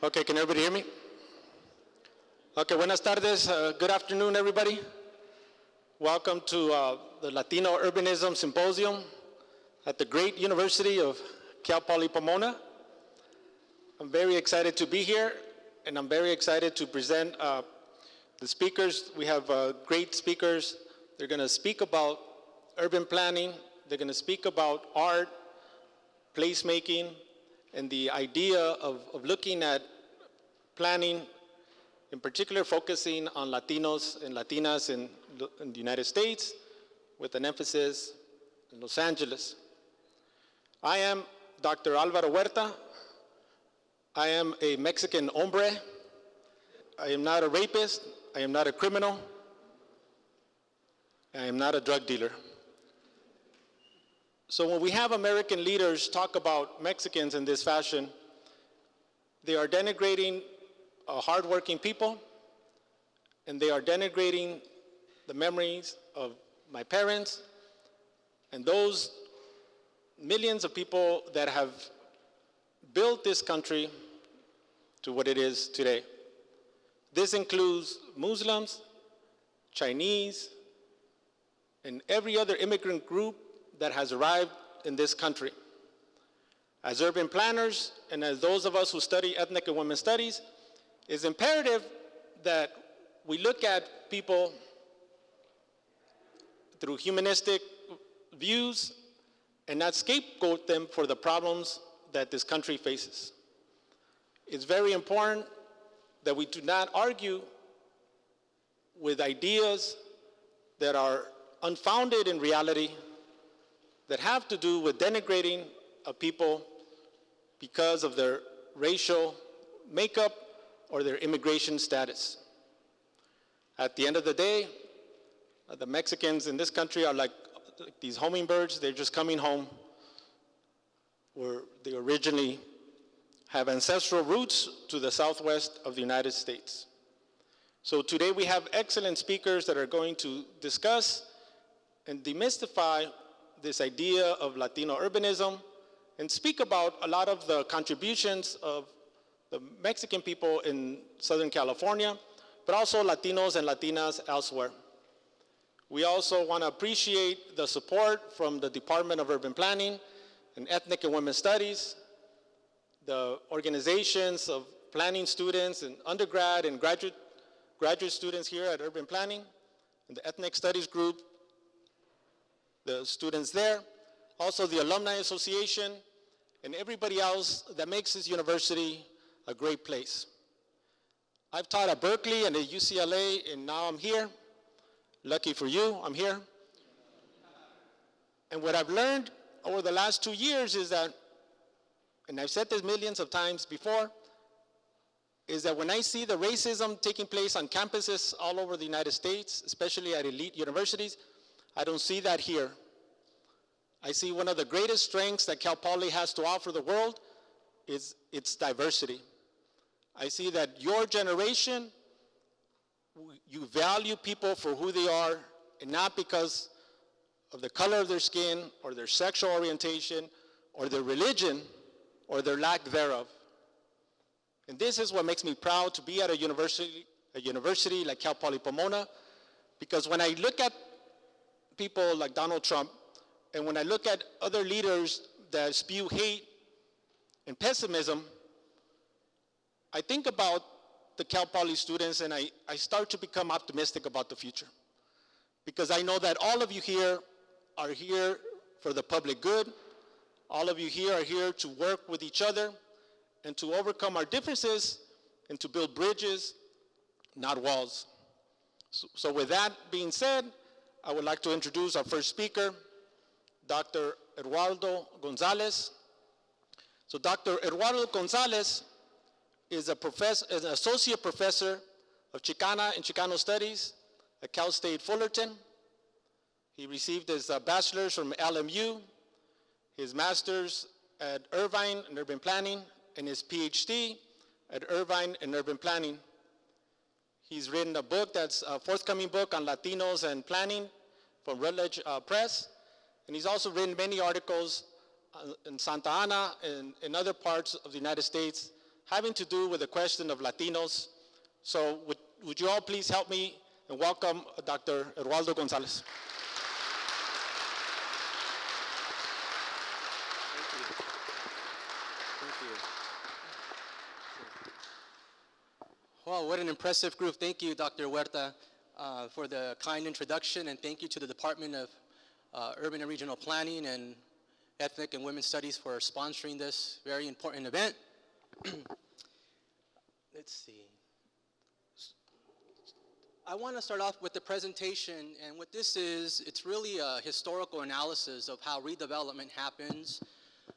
Okay, can everybody hear me? Okay, buenas tardes. Good afternoon, everybody. Welcome to the Latino Urbanism Symposium at the great University of Cal Poly Pomona. I'm very excited to be here, and I'm very excited to present the speakers. We have great speakers. They're going to speak about urban planning. They're going to speak about art, placemaking, and the idea of looking at planning, in particular focusing on Latinos and Latinas in the United States, with an emphasis in Los Angeles. I am Dr. Alvaro Huerta. I am a Mexican hombre. I am not a rapist. I am not a criminal. I am not a drug dealer. So when we have American leaders talk about Mexicans in this fashion, they are denigrating hardworking people, and they are denigrating the memories of my parents and those millions of people that have built this country to what it is today. This includes Muslims, Chinese, and every other immigrant group that has arrived in this country. As urban planners, and as those of us who study ethnic and women's studies, it's imperative that we look at people through humanistic views and not scapegoat them for the problems that this country faces. It's very important that we do not argue with ideas that are unfounded in reality, that have to do with denigrating of people because of their racial makeup or their immigration status. At the end of the day, the Mexicans in this country are like these hummingbirds. They're just coming home where they originally have ancestral roots to the southwest of the United States. So today we have excellent speakers that are going to discuss and demystify this idea of Latino urbanism and speak about a lot of the contributions of the Mexican people in Southern California, but also Latinos and Latinas elsewhere. We also want to appreciate the support from the Department of Urban Planning and Ethnic and Women's Studies, the organizations of planning students and undergrad and graduate students here at Urban Planning, and the Ethnic Studies group, the students there, also the Alumni Association, and everybody else that makes this university a great place. I've taught at Berkeley and at UCLA, and now I'm here. Lucky for you, I'm here. And what I've learned over the last 2 years is that, and I've said this millions of times before, is that when I see the racism taking place on campuses all over the United States, especially at elite universities, I don't see that here. I see one of the greatest strengths that Cal Poly has to offer the world is its diversity. I see that your generation, you value people for who they are and not because of the color of their skin or their sexual orientation or their religion or their lack thereof. And this is what makes me proud to be at a university like Cal Poly Pomona, because when I look at people like Donald Trump, and when I look at other leaders that spew hate and pessimism, I think about the Cal Poly students, and I start to become optimistic about the future. Because I know that all of you here are here for the public good. All of you here are here to work with each other and to overcome our differences and to build bridges, not walls. So with that being said, I would like to introduce our first speaker, Dr. Eduardo Gonzalez. So Dr. Eduardo Gonzalez is an associate professor of Chicana and Chicano Studies at Cal State Fullerton. He received his bachelor's from LMU, his master's at Irvine in urban planning, and his PhD at Irvine in urban planning. He's written a book that's a forthcoming book on Latinos and planning from Routledge Press. And he's also written many articles in Santa Ana and in other parts of the United States having to do with the question of Latinos. So would you all please help me and welcome Dr. Eduardo Gonzalez. Well, what an impressive group. Thank you, Dr. Huerta, for the kind introduction, and thank you to the Department of Urban and Regional Planning and Ethnic and Women's Studies for sponsoring this very important event. Let's see. I want to start off with the presentation, and what this is, it's really a historical analysis of how redevelopment happens,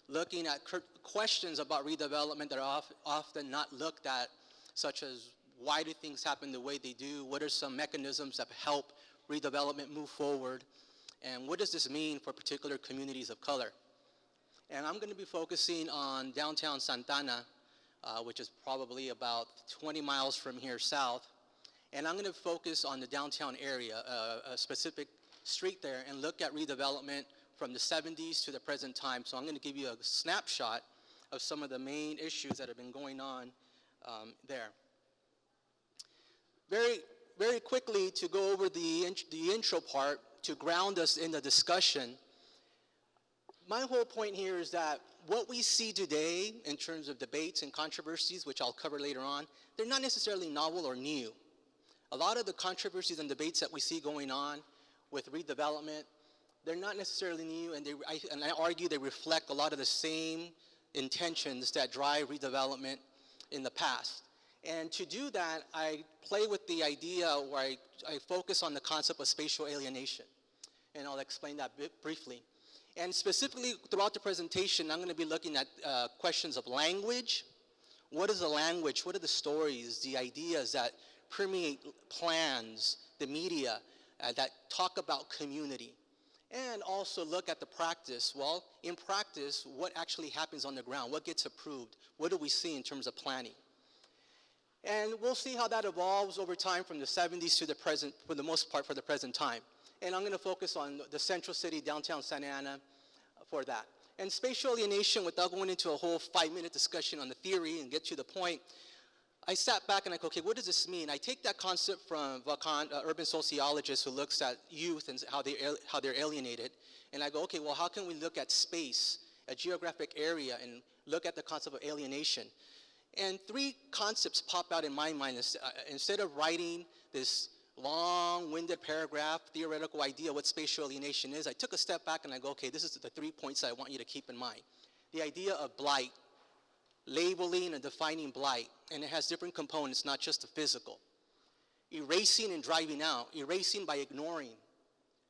looking at questions about redevelopment that are often not looked at, such as why do things happen the way they do, what are some mechanisms that help redevelopment move forward, and what does this mean for particular communities of color. And I'm going to be focusing on downtown Santa Ana, which is probably about 20 miles from here south. And I'm going to focus on the downtown area, a specific street there, and look at redevelopment from the 70s to the present time. So I'm going to give you a snapshot of some of the main issues that have been going on there. Very quickly, to go over the intro part, to ground us in the discussion, my whole point here is that what we see today in terms of debates and controversies, which I'll cover later on, they're not necessarily novel or new. A lot of the controversies and debates that we see going on with redevelopment, they're not necessarily new, and I argue they reflect a lot of the same intentions that drive redevelopment in the past. And to do that, I play with the idea where I focus on the concept of spatial alienation. And I'll explain that briefly. And specifically throughout the presentation, I'm going to be looking at questions of language. What is the language? What are the stories, the ideas that permeate plans, the media, that talk about community? And also look at the practice. Well, in practice, what actually happens on the ground? What gets approved? What do we see in terms of planning? And we'll see how that evolves over time from the 70s to the present, for the most part, for the present time. And I'm going to focus on the central city, downtown Santa Ana, for that. And spatial alienation, without going into a whole 5-minute discussion on the theory and get to the point, I sat back and I go, okay, what does this mean? I take that concept from Vacan, urban sociologist who looks at youth and how they're alienated, and I go, okay, well, how can we look at space, a geographic area, and look at the concept of alienation? And 3 concepts pop out in my mind. Instead of writing this long-winded paragraph, theoretical idea what spatial alienation is, I took a step back and I go, okay, this is the 3 points that I want you to keep in mind. The idea of blight, labeling and defining blight, and it has different components, not just the physical. Erasing and driving out, erasing by ignoring,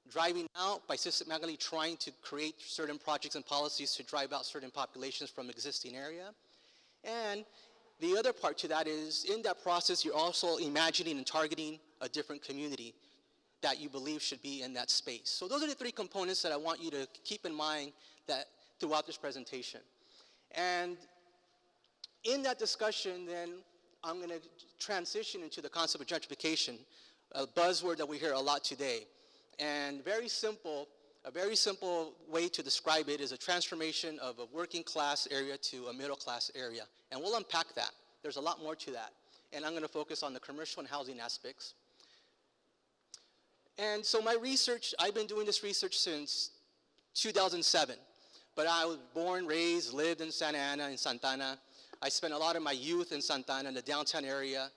driving out by systematically trying to create certain projects and policies to drive out certain populations from existing area. And the other part to that is, in that process, you're also imagining and targeting a different community that you believe should be in that space. So those are the 3 components that I want you to keep in mind that throughout this presentation. And in that discussion, then, I'm going to transition into the concept of gentrification, a buzzword that we hear a lot today. And a very simple way to describe it is a transformation of a working class area to a middle class area. And we'll unpack that. There's a lot more to that. And I'm going to focus on the commercial and housing aspects. And so my research, I've been doing this research since 2007. But I was born, raised, lived in Santa Ana, in Santa Ana. I spent a lot of my youth in Santa Ana, in the downtown area,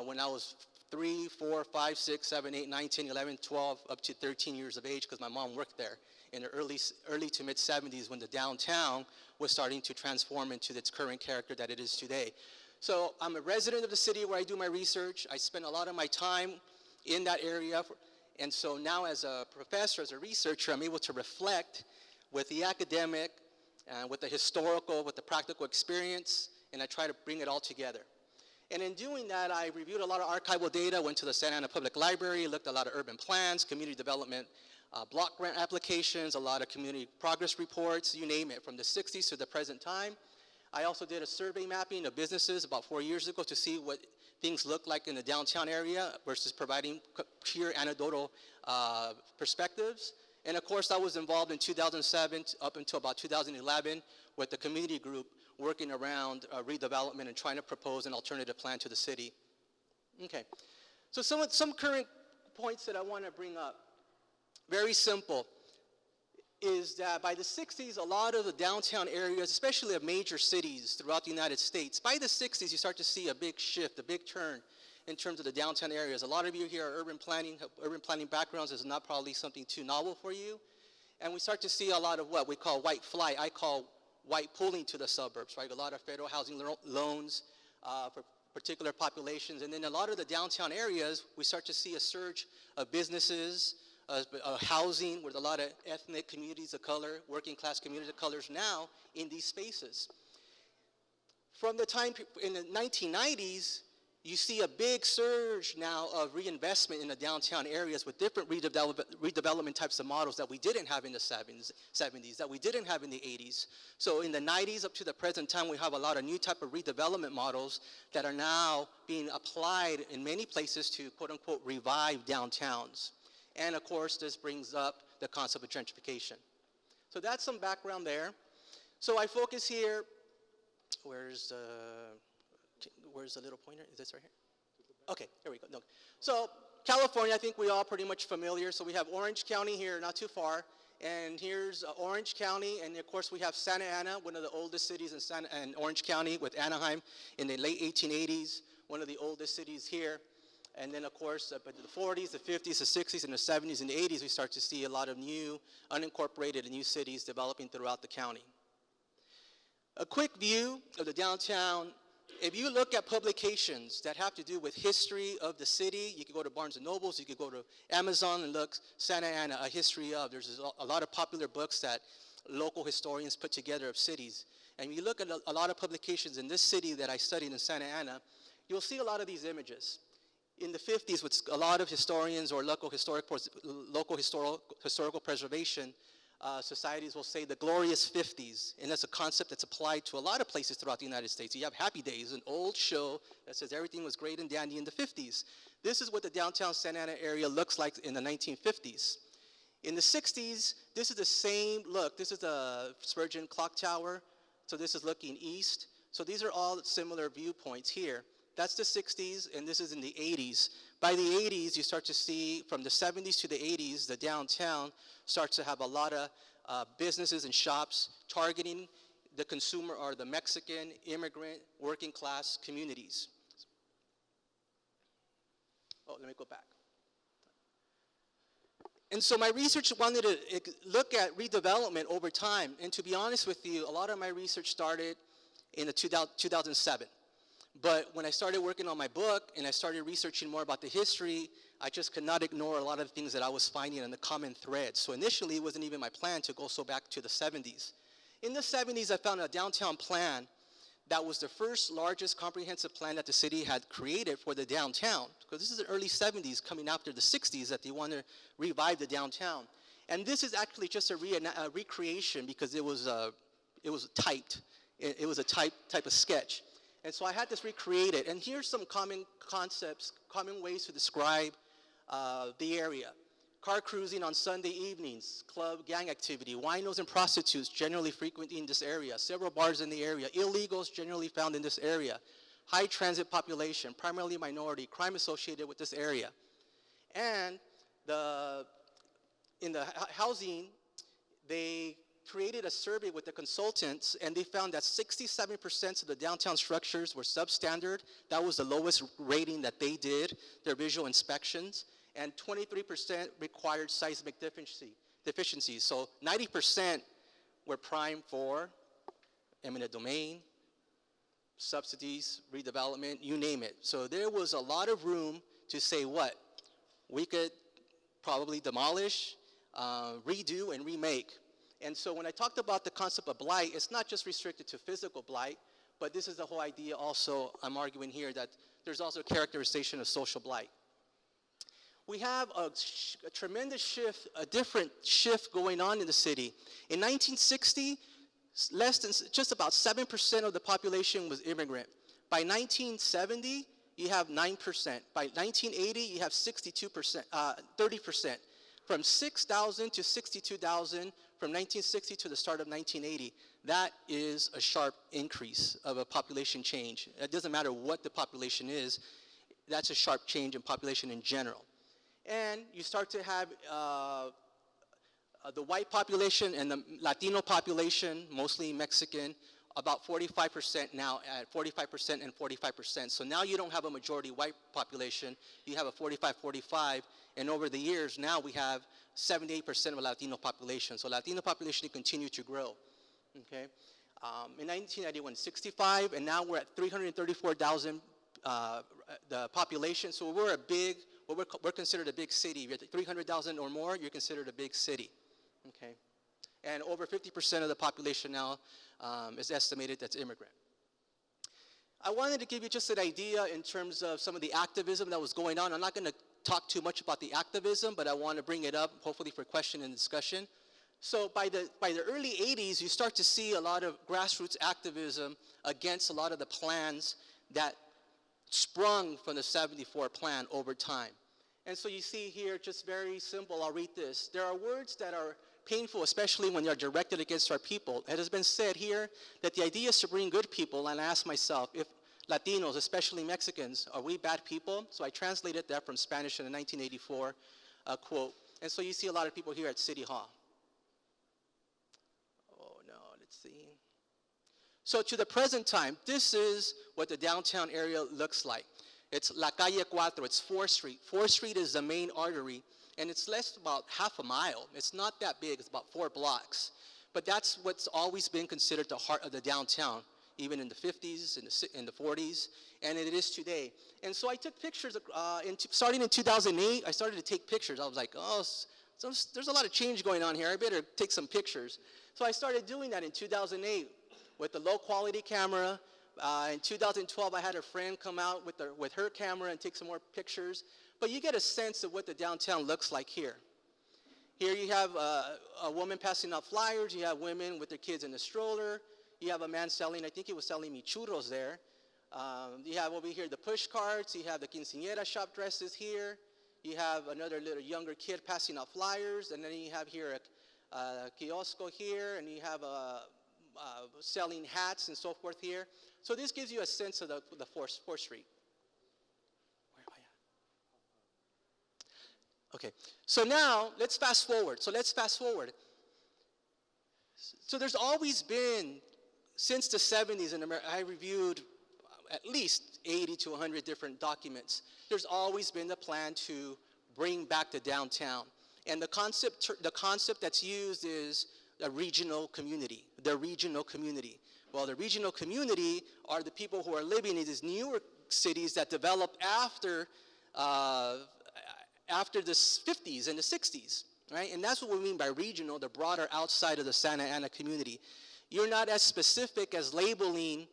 when I was 3, 4, 5, 6, 7, 8, 9, 10, 11, 12, up to 13 years of age, because my mom worked there in the early to mid 70s when the downtown was starting to transform into its current character that it is today. So I'm a resident of the city where I do my research. I spend a lot of my time in that area. And so now as a professor, as a researcher, I'm able to reflect with the academic, with the historical, with the practical experience, and I try to bring it all together. And in doing that, I reviewed a lot of archival data, went to the Santa Ana Public Library, looked at a lot of urban plans, community development, block grant applications, a lot of community progress reports, you name it, from the 60s to the present time. I also did a survey mapping of businesses about 4 years ago to see what things look like in the downtown area versus providing pure anecdotal perspectives. And of course, I was involved in 2007 up until about 2011 with the community group working around redevelopment and trying to propose an alternative plan to the city. Okay, so some current points that I want to bring up, very simple, is that by the 60s, a lot of the downtown areas, especially of major cities throughout the United States, by the 60s, you start to see a big shift, a big turn in terms of the downtown areas. A lot of you here are urban planning backgrounds. Is not probably something too novel for you. And we start to see a lot of what we call white flight. I call white pooling to the suburbs, right? A lot of federal housing loans for particular populations. And then a lot of the downtown areas, we start to see a surge of businesses, housing with a lot of ethnic communities of color, working class communities of colors now in these spaces. From the time in the 1990s, you see a big surge now of reinvestment in the downtown areas with different redevelopment types of models that we didn't have in the 70s, that we didn't have in the 80s. So in the 90s up to the present time, we have a lot of new type of redevelopment models that are now being applied in many places to quote unquote revive downtowns. And of course, this brings up the concept of gentrification. So that's some background there. So I focus here, where's the little pointer? Is this right here? Okay, there we go. No. So California, I think we all pretty much familiar. So we have Orange County here, not too far. And here's Orange County, and of course we have Santa Ana, one of the oldest cities in Orange County with Anaheim in the late 1880s, one of the oldest cities here. And then, of course, up in the 40s, the 50s, the 60s, and the 70s, and the 80s, we start to see a lot of new, unincorporated new cities developing throughout the county. A quick view of the downtown. If you look at publications that have to do with history of the city, you can go to Barnes & Nobles, you can go to Amazon and look Santa Ana, a history of. There's a lot of popular books that local historians put together of cities. And you look at a lot of publications in this city that I studied in Santa Ana, you'll see a lot of these images. In the 50s, with a lot of historians or local historical preservation societies will say the glorious 50s, and that's a concept that's applied to a lot of places throughout the United States. You have Happy Days, an old show that says everything was great and dandy in the 50s. This is what the downtown Santa Ana area looks like in the 1950s. In the 60s, this is the same look. This is the Spurgeon Clock Tower, so this is looking east. So these are all similar viewpoints here. That's the 60s, and this is in the 80s. By the 80s, you start to see, from the 70s to the 80s, the downtown starts to have a lot of businesses and shops targeting the consumer or the Mexican, immigrant, working class communities. Oh, let me go back. And so my research wanted to look at redevelopment over time. And to be honest with you, a lot of my research started in 2007. But when I started working on my book and I started researching more about the history, I just could not ignore a lot of the things that I was finding in the common thread. So initially, it wasn't even my plan to go so back to the 70s. In the 70s, I found a downtown plan that was the first largest comprehensive plan that the city had created for the downtown. Because this is the early 70s coming after the 60s that they want to revive the downtown. And this is actually just a recreation because it was typed. It was a type of sketch. And so I had this recreated. And here's some common concepts, common ways to describe the area. Car cruising on Sunday evenings, club gang activity, winos and prostitutes generally frequenting this area, several bars in the area, illegals generally found in this area, high transit population, primarily minority, crime associated with this area. And in the housing, they created a survey with the consultants, and they found that 67% of the downtown structures were substandard. That was the lowest rating that they did, their visual inspections, and 23% required seismic deficiencies. So 90% were prime for eminent domain, subsidies, redevelopment, you name it. So there was a lot of room to say what? We could probably demolish, redo, and remake. And so when I talked about the concept of blight, it's not just restricted to physical blight, but this is the whole idea also, I'm arguing here, that there's also a characterization of social blight. We have a tremendous shift, a different shift going on in the city. In 1960, just about 7% of the population was immigrant. By 1970, you have 9%. By 1980, you have 30%. from 6,000 to 62,000 from 1960 to the start of 1980. That is a sharp increase of a population change. It doesn't matter what the population is, that's a sharp change in population in general. And you start to have the white population and the Latino population, mostly Mexican, about 45% now, at 45% and 45%. So now you don't have a majority white population, you have a 45-45, and over the years now we have 78% of a Latino population. So Latino population continue to grow, okay? In 1991, 65, and now we're at 334,000 the population. So we're considered a big city. If you're at 300,000 or more, you're considered a big city, okay? And over 50% of the population now is estimated that's immigrant. I wanted to give you just an idea in terms of some of the activism that was going on. I'm not going to talk too much about the activism, but I want to bring it up, hopefully for question and discussion. So by the early 80s, you start to see a lot of grassroots activism against a lot of the plans that sprung from the 74 plan over time. And so you see here, just very simple, I'll read this. There are words that are painful, especially when they're directed against our people. It has been said here that the idea is to bring good people, and I ask myself, if Latinos, especially Mexicans, are we bad people? So I translated that from Spanish in a 1984 quote. And so you see a lot of people here at City Hall. Oh no, let's see. So to the present time, this is what the downtown area looks like. It's La Calle 4, it's 4th Street. 4th Street is the main artery, and it's less about half a mile. It's not that big, it's about 4 blocks. But that's what's always been considered the heart of the downtown, even in the 50s, in the 40s, and it is today. And so I took pictures, starting in 2008, I started to take pictures. I was like, oh, there's a lot of change going on here. I better take some pictures. So I started doing that in 2008 with the low quality camera. In 2012, I had a friend come out with her camera and take some more pictures. But you get a sense of what the downtown looks like here. Here you have a woman passing out flyers. You have women with their kids in a stroller. You have a man selling, I think he was selling me churros there. You have over here the push carts. You have the quinceañera shop dresses here. You have another little younger kid passing out flyers. And then you have here a kiosco here. And you have selling hats and so forth here. So this gives you a sense of the 4th Street. Okay, so now let's fast forward. So there's always been, since the 70s in America, I reviewed at least 80 to 100 different documents. There's always been the plan to bring back the downtown. And the concept that's used is a regional community, the regional community. Well, the regional community are the people who are living in these newer cities that developed after the 50s and the 60s, right? And that's what we mean by regional, the broader outside of the Santa Ana community. You're not as specific as labeling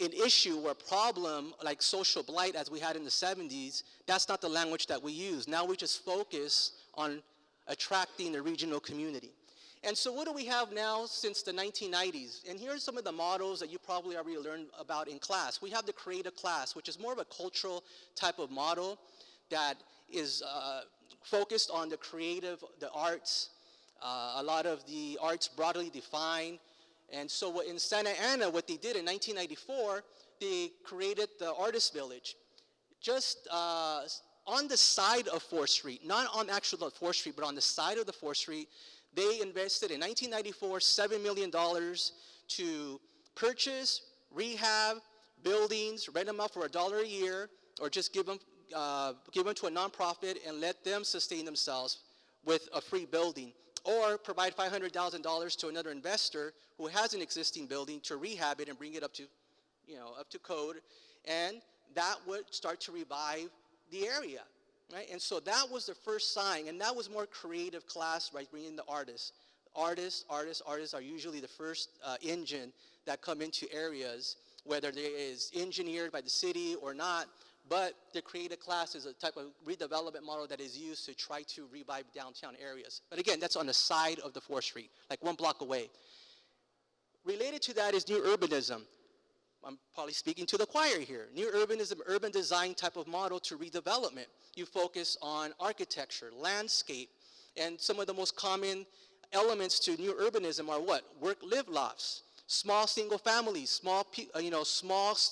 an issue or problem like social blight as we had in the 70s. That's not the language that we use. Now we just focus on attracting the regional community. And so what do we have now since the 1990s? And here are some of the models that you probably already learned about in class. We have the creative class, which is more of a cultural type of model that is focused on the creative, the arts, a lot of the arts broadly defined. And so in Santa Ana, what they did in 1994, they created the Artist Village. Just on the side of 4th Street, not on actual 4th Street, but on the side of the 4th Street, they invested in 1994 $7 million to purchase, rehab buildings, rent them out for $1 a year, or just give them to a nonprofit and let them sustain themselves with a free building, or provide $500,000 to another investor who has an existing building to rehab it and bring it up to code, and that would start to revive the area. Right? And so that was the first sign, and that was more creative class, right, bringing the artists. Artists are usually the first engine that come into areas, whether it is engineered by the city or not, but the creative class is a type of redevelopment model that is used to try to revive downtown areas. But again, that's on the side of the 4th Street, like 1 block away. Related to that is new urbanism. I'm probably speaking to the choir here. New urbanism, urban design type of model to redevelopment. You focus on architecture, landscape, and some of the most common elements to new urbanism are what? Work-live lofts, small single families, small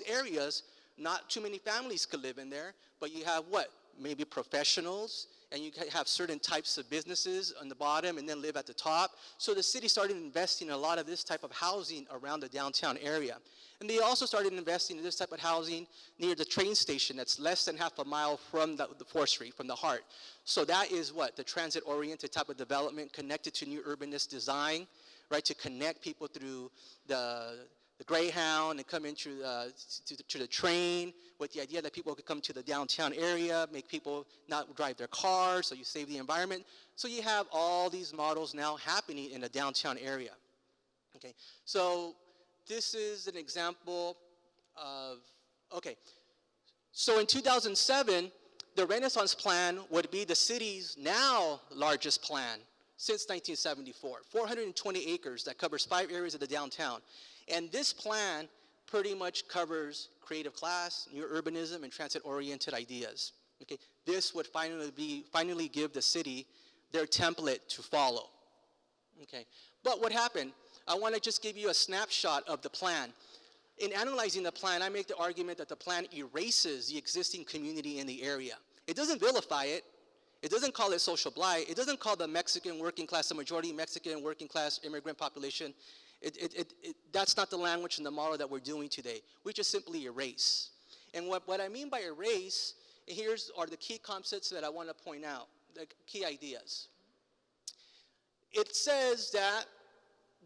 areas. Not too many families could live in there, but you have what? Maybe professionals, and you have certain types of businesses on the bottom and then live at the top. So the city started investing in a lot of this type of housing around the downtown area. And they also started investing in this type of housing near the train station that's less than half a mile from the 4th Street, from the heart. So that is what? The transit-oriented type of development connected to new urbanist design, right? To connect people through the Greyhound and come into to the train with the idea that people could come to the downtown area, make people not drive their cars, so you save the environment. So you have all these models now happening in the downtown area. Okay, so this is an example of, okay. So in 2007, the Renaissance Plan would be the city's now largest plan since 1974, 420 acres that covers 5 areas of the downtown. And this plan pretty much covers creative class, new urbanism, and transit-oriented ideas. Okay, this would finally give the city their template to follow. Okay, but what happened? I want to just give you a snapshot of the plan. In analyzing the plan, I make the argument that the plan erases the existing community in the area. It doesn't vilify it. It doesn't call it social blight. It doesn't call the Mexican working class, the majority Mexican working class immigrant population. That's not the language and the model that we're doing today. We just simply erase. And what I mean by erase, are the key concepts that I want to point out, the key ideas. It says that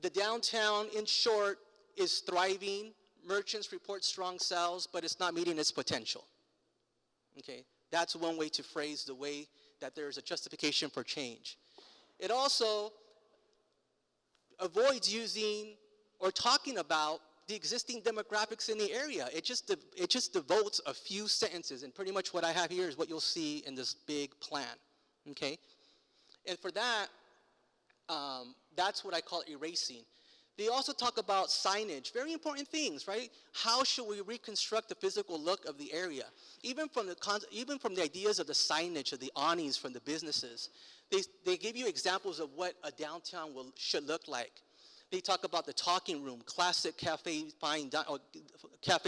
the downtown, in short, is thriving. Merchants report strong sales, but it's not meeting its potential. Okay, that's one way to phrase the way that there's a justification for change. It also avoids using or talking about the existing demographics in the area. It just devotes a few sentences, and pretty much what I have here is what you'll see in this big plan, okay? And for that, that's what I call erasing. They also talk about signage, very important things, right? How should we reconstruct the physical look of the area? Even from the ideas of the signage, of the awnings from the businesses, they give you examples of what a downtown should look like. They talk about the talking room, classic cafe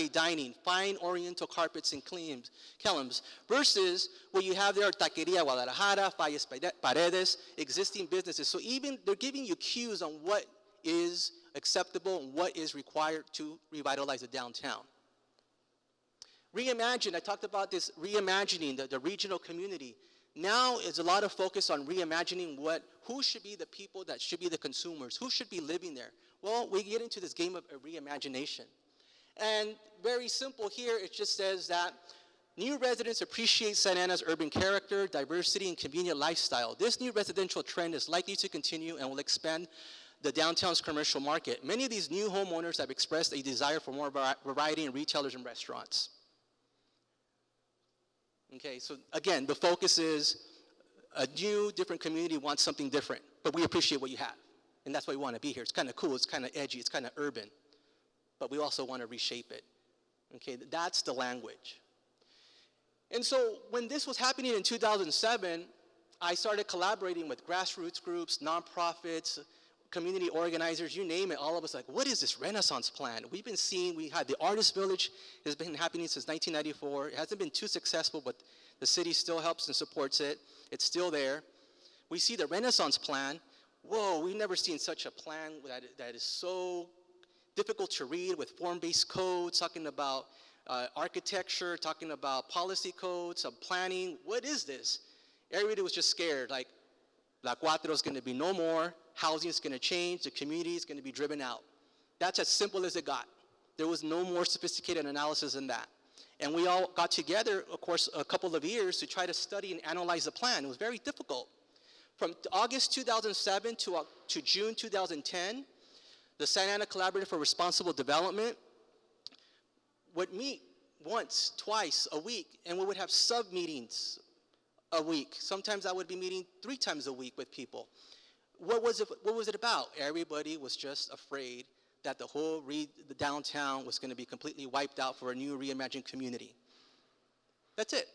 dining, fine oriental carpets and columns, versus what you have there, Taqueria Guadalajara, Falles Paredes, existing businesses. So even they're giving you cues on what is acceptable and what is required to revitalize the downtown. Reimagine, I talked about this reimagining the regional community. Now is a lot of focus on reimagining who should be the people that should be the consumers, who should be living there. Well, we get into this game of reimagination. And very simple here, it just says that new residents appreciate Santa Ana's urban character, diversity, and convenient lifestyle. This new residential trend is likely to continue and will expand the downtown's commercial market. Many of these new homeowners have expressed a desire for more variety in retailers and restaurants. Okay, so again, the focus is a new, different community wants something different, but we appreciate what you have. And that's why we want to be here. It's kind of cool, it's kind of edgy, it's kind of urban, but we also want to reshape it. Okay, that's the language. And so when this was happening in 2007, I started collaborating with grassroots groups, nonprofits, community organizers, you name it, all of us like, what is this Renaissance Plan? We've been seeing, we had the Artist Village, has been happening since 1994. It hasn't been too successful, but the city still helps and supports it. It's still there. We see the Renaissance Plan. Whoa, we've never seen such a plan that is so difficult to read with form-based codes, talking about architecture, talking about policy codes, of planning. What is this? Everybody was just scared, like, La Cuatro is going to be no more, housing is going to change, the community is going to be driven out. That's as simple as it got. There was no more sophisticated analysis than that. And we all got together, of course, a couple of years to try to study and analyze the plan. It was very difficult. From August 2007 to June 2010, the Santa Ana Collaborative for Responsible Development would meet once, twice a week, and we would have sub-meetings a week. Sometimes I would be meeting 3 times a week with people. What was it about? Everybody was just afraid that the downtown was going to be completely wiped out for a new reimagined community. That's it.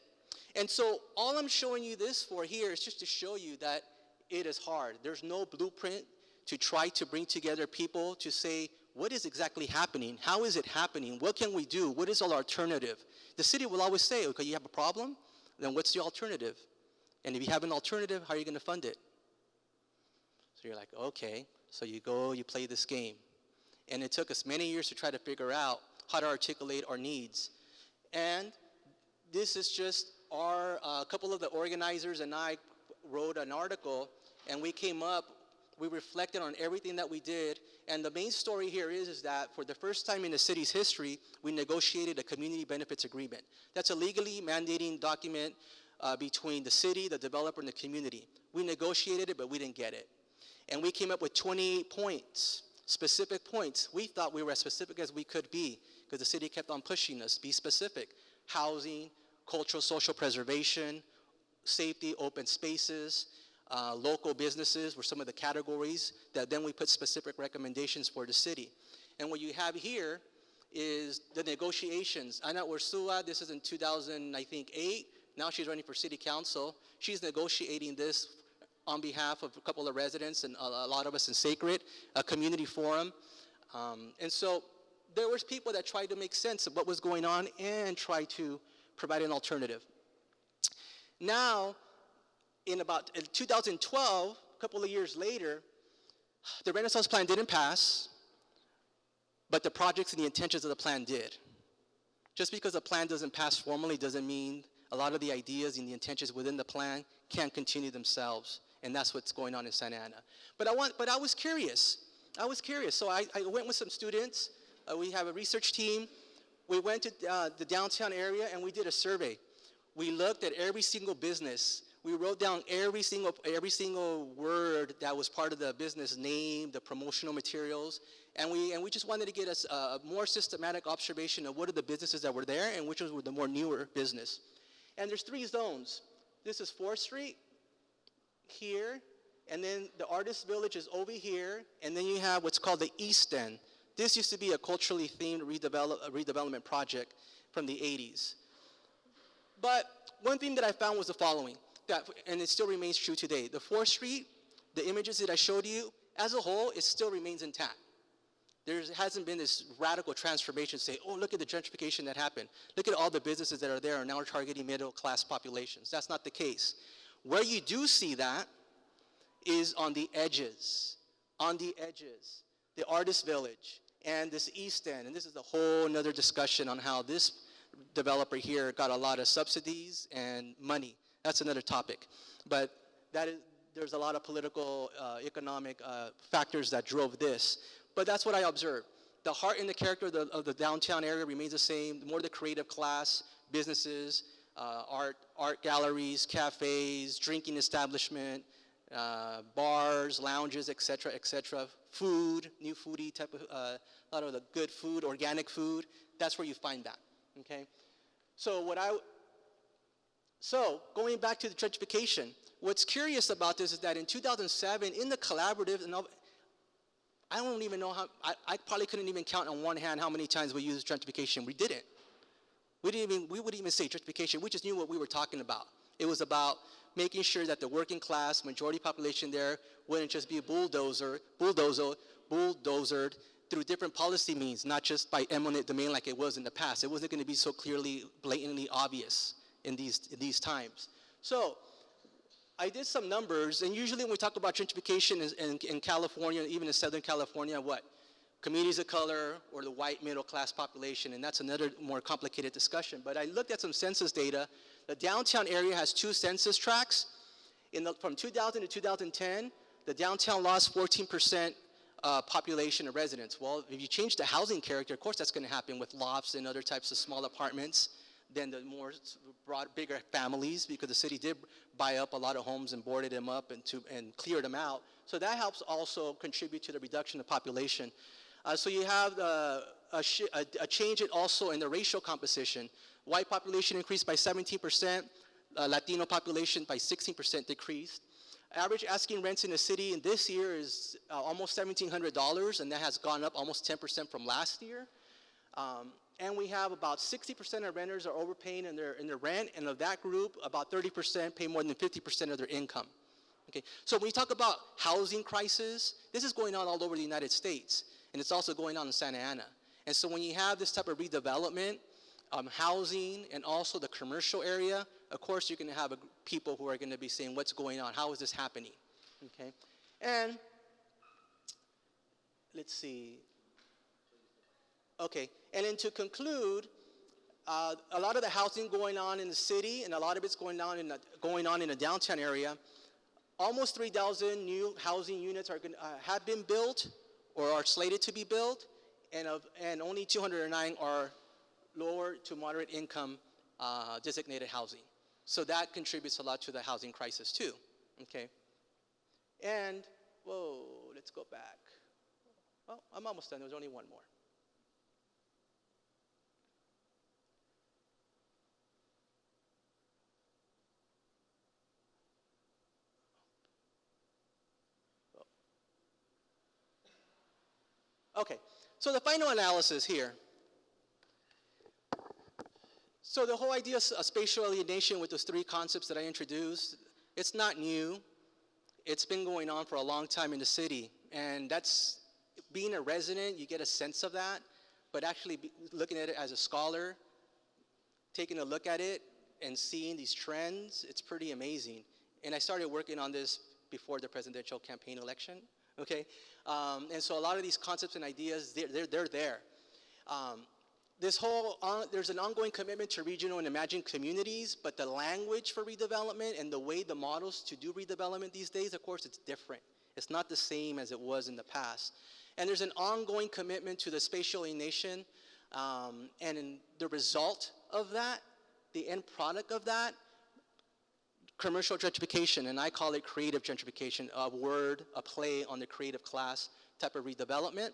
And so all I'm showing you this for here is just to show you that it is hard. There's no blueprint to try to bring together people to say, what is exactly happening? How is it happening? What can we do? What is our alternative? The city will always say, okay, you have a problem? Then what's the alternative? And if you have an alternative, how are you going to fund it? So you're like, okay. So you go, you play this game. And it took us many years to try to figure out how to articulate our needs. And this is just a couple of the organizers and I wrote an article, and we came up, we reflected on everything that we did. And the main story here is that for the first time in the city's history, we negotiated a community benefits agreement. That's a legally mandating document between the city, the developer, and the community. We negotiated it, but we didn't get it. And we came up with 28 points, specific points. We thought we were as specific as we could be because the city kept on pushing us, be specific. Housing, cultural social preservation, safety, open spaces, local businesses were some of the categories that then we put specific recommendations for the city. And what you have here is the negotiations. Ana Ursula, this is in 2008. Now she's running for city council. She's negotiating this on behalf of a couple of residents and a lot of us in Sacred, a community forum. And so there was people that tried to make sense of what was going on and try to provide an alternative. Now, in 2012, a couple of years later, the Renaissance Plan didn't pass, but the projects and the intentions of the plan did. Just because a plan doesn't pass formally doesn't mean a lot of the ideas and the intentions within the plan can't continue themselves, and that's what's going on in Santa Ana. But I was curious. So I went with some students. We have a research team. We went to the downtown area and we did a survey. We looked at every single business. We wrote down every single word that was part of the business name, the promotional materials, and we just wanted to get a more systematic observation of what are the businesses that were there and which were the more newer business. And there's 3 zones. This is 4th Street, here, and then the Artist Village is over here, and then you have what's called the East End. This used to be a culturally themed redevelopment project from the 80s. But one thing that I found was the following, and it still remains true today. The 4th Street, the images that I showed you, as a whole, it still remains intact. There hasn't been this radical transformation to say, oh, look at the gentrification that happened. Look at all the businesses that are there and now are targeting middle-class populations. That's not the case. Where you do see that is on the edges. The Artist Village and this East End. And this is a whole nother discussion on how this developer here got a lot of subsidies and money. That's another topic. But there's a lot of political, economic factors that drove this. But that's what I observed. The heart and the character of the downtown area remains the same. More the creative class, businesses, art galleries, cafes, drinking establishment, bars, lounges, et cetera, food, new foodie type of, a lot of the good food, organic food. That's where you find that, okay? So going back to the gentrification, what's curious about this is that in 2007, in the collaborative, and I don't even know how, I probably couldn't even count on one hand how many times we used gentrification. We didn't. We wouldn't even say gentrification. We just knew what we were talking about. It was about making sure that the working class, majority population there, wouldn't just be bulldozered through different policy means, not just by eminent domain like it was in the past. It wasn't going to be so clearly, blatantly obvious in these times. So I did some numbers, and usually when we talk about gentrification in California, even in Southern California, what? Communities of color or the white middle class population, and that's another more complicated discussion. But I looked at some census data. The downtown area has 2 census tracts. From 2000 to 2010, the downtown lost 14% population of residents. Well, if you change the housing character, of course that's going to happen with lofts and other types of small apartments than the more bigger families, because the city did buy up a lot of homes and boarded them up and cleared them out. So that helps also contribute to the reduction of population. So you have a change also in the racial composition. White population increased by 17%, Latino population by 16% decreased. Average asking rents in the city in this year is almost $1,700, and that has gone up almost 10% from last year. And we have about 60% of renters are overpaying in their rent, and of that group, about 30% pay more than 50% of their income. Okay, so when we talk about housing crisis, this is going on all over the United States, and it's also going on in Santa Ana. And so when you have this type of redevelopment, housing, and also the commercial area, of course you're going to have people who are going to be saying, what's going on? How is this happening? Okay, and let's see. Okay, and then to conclude, a lot of the housing going on in the city, and a lot of it's going on in the downtown area. Almost 3,000 new housing units have been built or are slated to be built, and only 209 are lower to moderate income designated housing. So that contributes a lot to the housing crisis too. Okay, and whoa, let's go back. Well, I'm almost done. There's only one more. Okay, so the final analysis here. So the whole idea of spatial alienation with those three concepts that I introduced, it's not new. It's been going on for a long time in the city. And that's, being a resident, you get a sense of that. But actually looking at it as a scholar, taking a look at it and seeing these trends, it's pretty amazing. And I started working on this before the presidential campaign election. Okay, and so a lot of these concepts and ideas, they're there. There's an ongoing commitment to regional and emerging communities, but the language for redevelopment and the way the models to do redevelopment these days, of course, it's different. It's not the same as it was in the past. And there's an ongoing commitment to the spatial alienation, and in the result of that, the end product of that, commercial gentrification, and I call it creative gentrification, a play on the creative class type of redevelopment.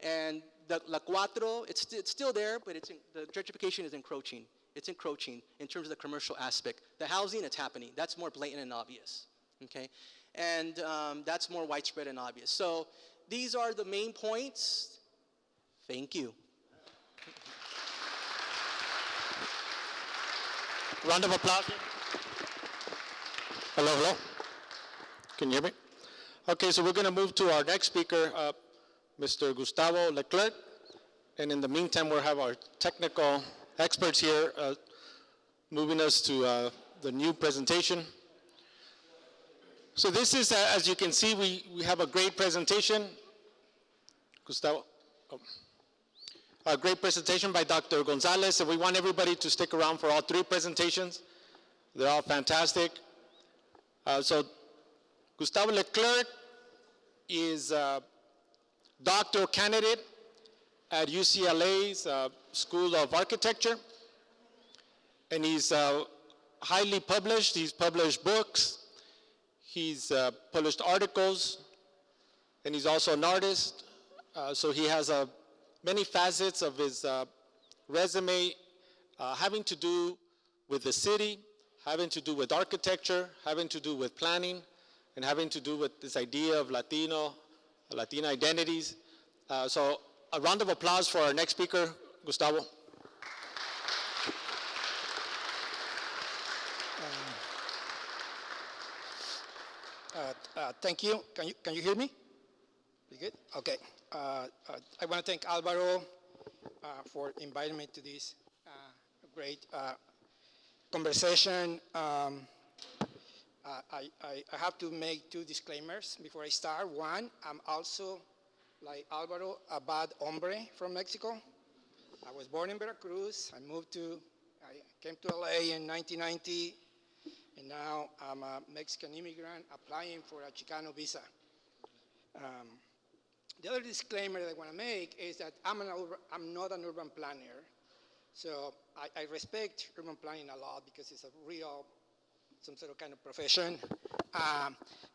And the La Cuatro, it's still there, but the gentrification is encroaching. It's encroaching in terms of the commercial aspect. The housing, it's happening. That's more blatant and obvious, okay? And that's more widespread and obvious. So these are the main points. Thank you. Round of applause. Hello, hello. Can you hear me? Okay, so we're going to move to our next speaker, Mr. Gustavo Leclerc. And in the meantime, we'll have our technical experts here moving us to the new presentation. So this is, as you can see, we have a great presentation. Gustavo. Oh. A great presentation by Dr. Gonzalez, and we want everybody to stick around for all three presentations. They're all fantastic. So Gustavo Leclerc is a doctoral candidate at UCLA's School of Architecture, and he's highly published. He's published books, he's published articles, and he's also an artist. So he has many facets of his resume having to do with the city, having to do with architecture, having to do with planning, and having to do with this idea of Latina identities. So a round of applause for our next speaker, Gustavo. Thank you. Can you hear me? You good? Okay. I want to thank Alvaro for inviting me to this great conversation. I have to make two disclaimers before I start. One, I'm also, like Alvaro, a bad hombre from Mexico. I was born in Veracruz. I came to LA in 1990, and now I'm a Mexican immigrant applying for a Chicano visa. The other disclaimer that I want to make is that I'm not an urban planner. So I respect urban planning a lot because it's some sort of kind of profession.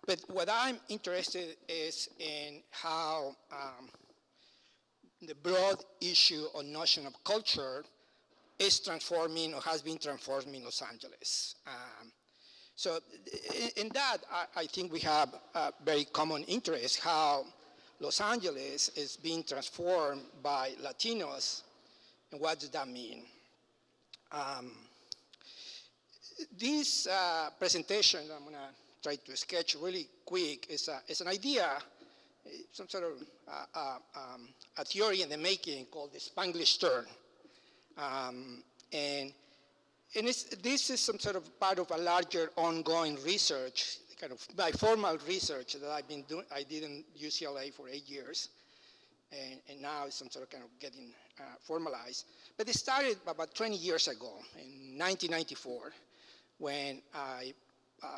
But what I'm interested is in how the broad issue or notion of culture is transforming or has been transforming Los Angeles. So in that, I think we have a very common interest, how Los Angeles is being transformed by Latinos, and what does that mean? This presentation I'm going to try to sketch really quick is an idea, some sort of a theory in the making called the Spanglish turn. And this is some sort of part of a larger ongoing research, kind of my formal research that I've been doing. I did in UCLA for 8 years, and now it's some sort of kind of getting formalized. But it started about 20 years ago, in 1994, when I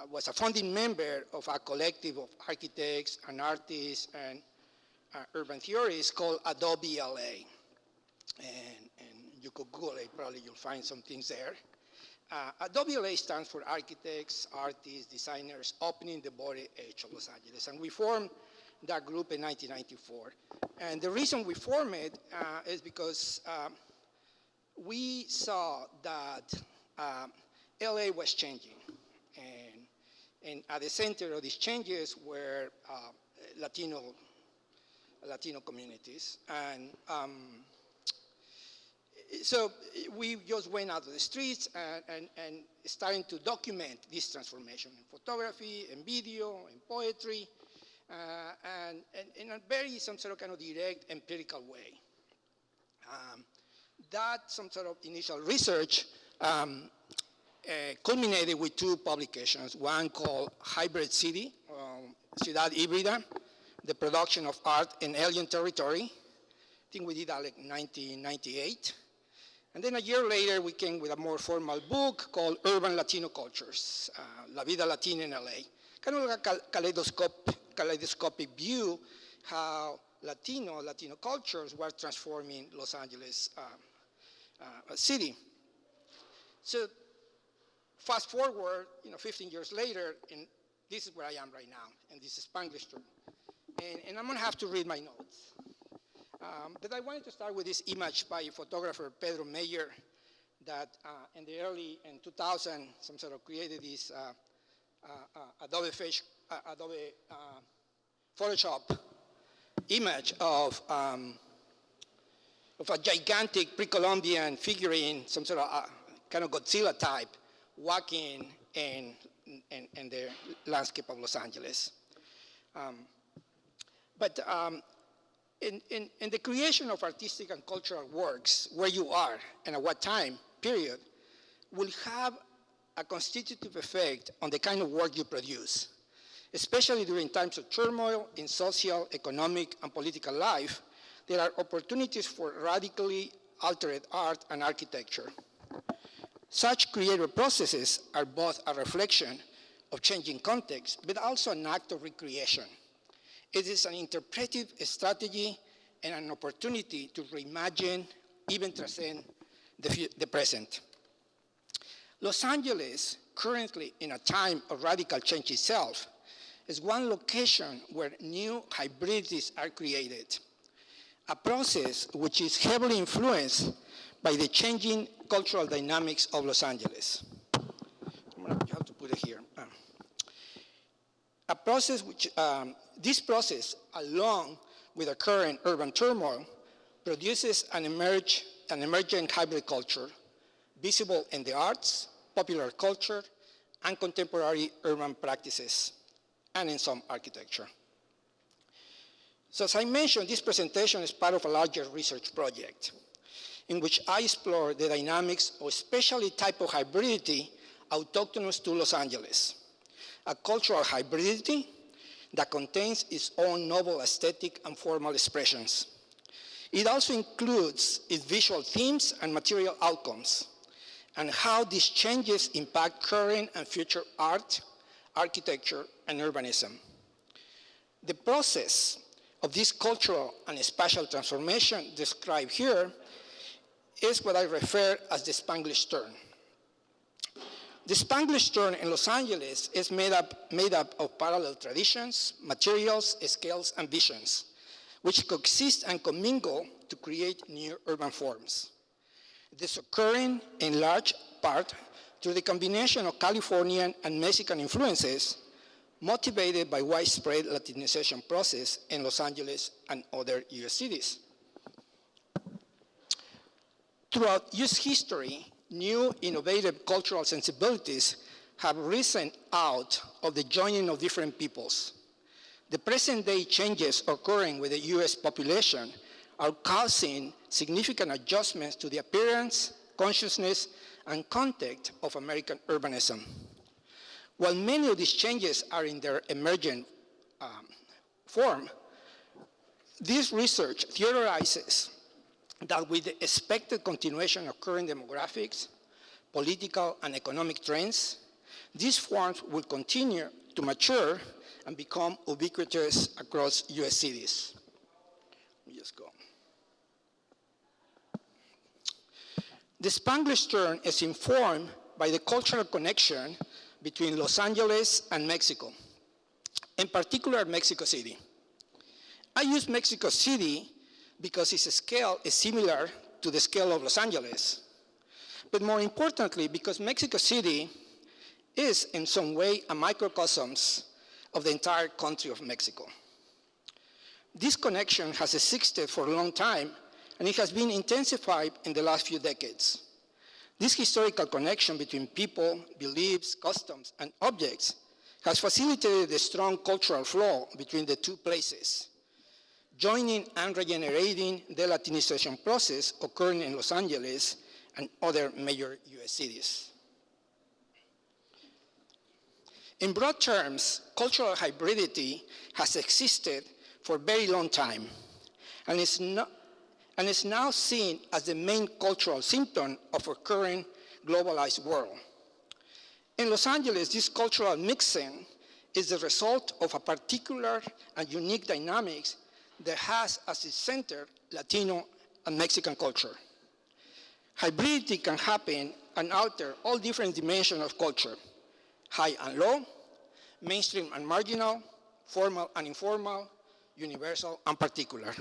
was a founding member of a collective of architects and artists and urban theorists called Adobe LA. And you could Google it, probably you'll find some things there. Adobe LA stands for Architects, Artists, Designers Opening the Body Edge of Los Angeles. And we formed that group in 1994. And the reason we formed it is because we saw that LA was changing. And at the center of these changes were Latino communities. And so we just went out to the streets and starting to document this transformation in photography, in video, in poetry, and in a very some sort of kind of direct empirical way. That some sort of initial research culminated with 2 publications, one called Hybrid City, Ciudad Híbrida, the production of art in alien territory. I think we did that like 1998. And then a year later, we came with a more formal book called Urban Latino Cultures, La Vida Latina in LA. Kind of like a kaleidoscopic view how Latino cultures were transforming Los Angeles city. So fast forward, 15 years later, and this is where I am right now, and this is Spanglish term. And I'm going to have to read my notes. But I wanted to start with this image by photographer Pedro Meyer that in 2000, some sort of created this Adobe Photoshop image of a gigantic pre-Columbian figurine, some sort of kind of Godzilla type, walking in the landscape of Los Angeles. In the creation of artistic and cultural works, where you are and at what time, period, will have a constitutive effect on the kind of work you produce, especially during times of turmoil in social, economic, and political life. There are opportunities for radically altered art and architecture. Such creative processes are both a reflection of changing context, but also an act of recreation. It is an interpretive strategy and an opportunity to reimagine, even transcend the present. Los Angeles, currently in a time of radical change itself, is one location where new hybridities are created, a process which is heavily influenced by the changing cultural dynamics of Los Angeles. You have to put it here. A process which, this process, along with the current urban turmoil, produces an emergent hybrid culture, visible in the arts, popular culture, and contemporary urban practices, and in some architecture. So as I mentioned, this presentation is part of a larger research project in which I explore the dynamics of especially type of hybridity autochthonous to Los Angeles, a cultural hybridity that contains its own novel aesthetic and formal expressions. It also includes its visual themes and material outcomes, and how these changes impact current and future art, architecture, and urbanism. The process of this cultural and spatial transformation described here is what I refer as the Spanglish turn. The Spanglish turn in Los Angeles is made up of parallel traditions, materials, scales, and visions, which coexist and commingle to create new urban forms. It is occurring in large part through the combination of Californian and Mexican influences, motivated by widespread Latinization process in Los Angeles and other US cities. Throughout US history, new innovative cultural sensibilities have risen out of the joining of different peoples. The present day changes occurring with the US population are causing significant adjustments to the appearance, consciousness, and context of American urbanism. While many of these changes are in their emergent form, this research theorizes that with the expected continuation of current demographics, political and economic trends, these forms will continue to mature and become ubiquitous across US cities. Let me just go. The Spanglish turn is informed by the cultural connection between Los Angeles and Mexico, in particular Mexico City. I use Mexico City because its scale is similar to the scale of Los Angeles, but more importantly, because Mexico City is in some way a microcosm of the entire country of Mexico. This connection has existed for a long time, and it has been intensified in the last few decades. This historical connection between people, beliefs, customs, and objects has facilitated the strong cultural flow between the two places, joining and regenerating the Latinization process occurring in Los Angeles and other major US cities. In broad terms, cultural hybridity has existed for a very long time and is now seen as the main cultural symptom of our current globalized world. In Los Angeles, this cultural mixing is the result of a particular and unique dynamics that has as its center Latino and Mexican culture. Hybridity can happen and alter all different dimensions of culture, high and low, mainstream and marginal, formal and informal, universal and particular.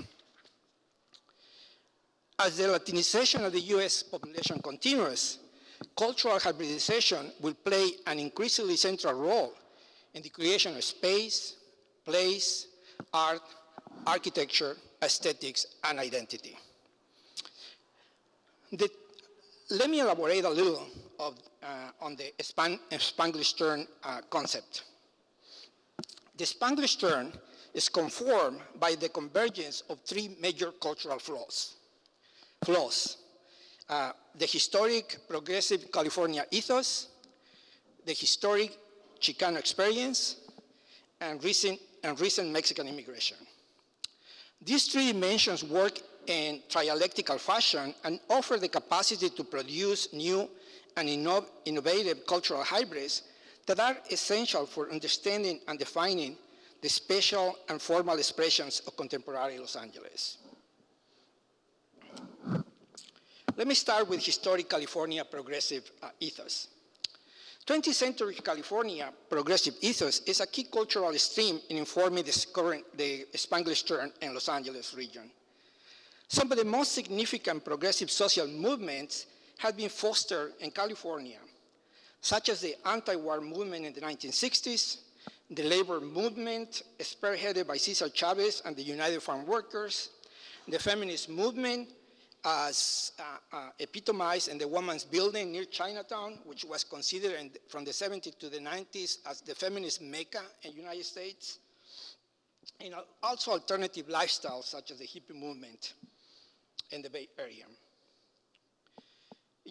As the Latinization of the US population continues, cultural hybridization will play an increasingly central role in the creation of space, place, art, architecture, aesthetics, and identity. Let me elaborate a little on the Spanglish turn concept. The Spanglish turn is conformed by the convergence of three major cultural flows. The historic progressive California ethos, the historic Chicano experience, and recent Mexican immigration. These three dimensions work in trialectical fashion and offer the capacity to produce new and innovative cultural hybrids that are essential for understanding and defining the special and formal expressions of contemporary Los Angeles. Let me start with historic California progressive ethos. 20th century California progressive ethos is a key cultural stream in informing the Spanglish turn in Los Angeles region. Some of the most significant progressive social movements have been fostered in California, such as the anti-war movement in the 1960s, the labor movement spearheaded by Cesar Chavez and the United Farm Workers, the feminist movement as epitomized in the Women's Building near Chinatown, which was considered from the 70s to the 90s as the feminist mecca in the United States, and also alternative lifestyles such as the hippie movement in the Bay Area.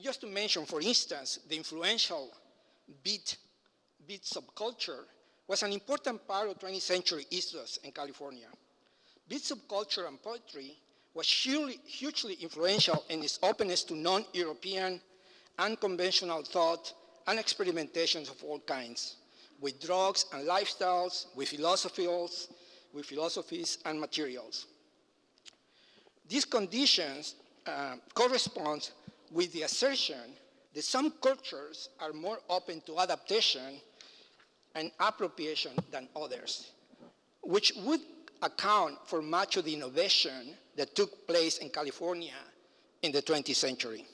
Just to mention, for instance, the influential beat subculture was an important part of 20th century ethos in California. Beat subculture and poetry was hugely influential in its openness to non-European, unconventional thought and experimentations of all kinds, with drugs and lifestyles, with philosophies and materials. These conditions correspond with the assertion that some cultures are more open to adaptation and appropriation than others, which would account for much of the innovation that took place in California in the 20th century.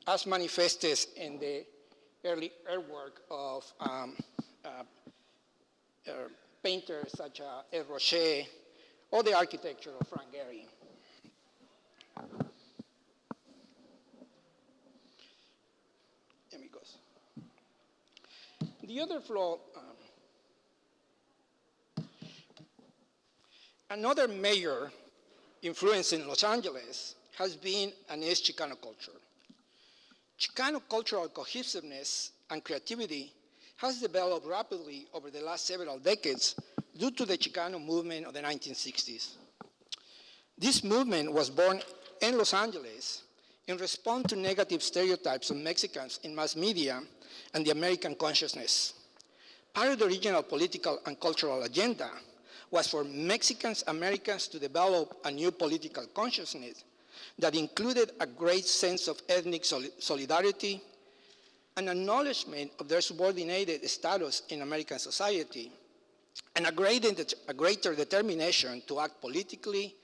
as manifested in the early artwork of painters such as Ed Rocher or the architecture of Frank Gehry. There it goes. The other flaw, another major influence in Los Angeles has been and is Chicano culture. Chicano cultural cohesiveness and creativity has developed rapidly over the last several decades due to the Chicano movement of the 1960s. This movement was born in Los Angeles in response to negative stereotypes of Mexicans in mass media and the American consciousness. Part of the original political and cultural agenda was for Mexicans Americans to develop a new political consciousness that included a great sense of ethnic solidarity, an acknowledgement of their subordinated status in American society, and a greater determination to act politically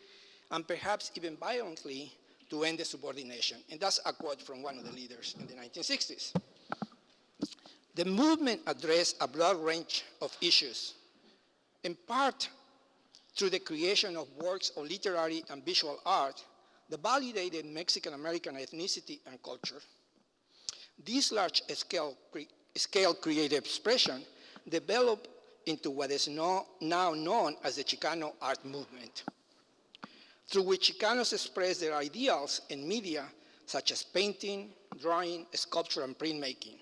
and perhaps even violently to end the subordination. And that's a quote from one of the leaders in the 1960s. The movement addressed a broad range of issues, in part through the creation of works of literary and visual art that validated Mexican-American ethnicity and culture. This large-scale creative expression developed into what is now known as the Chicano art movement, through which Chicanos express their ideals in media such as painting, drawing, sculpture, and printmaking.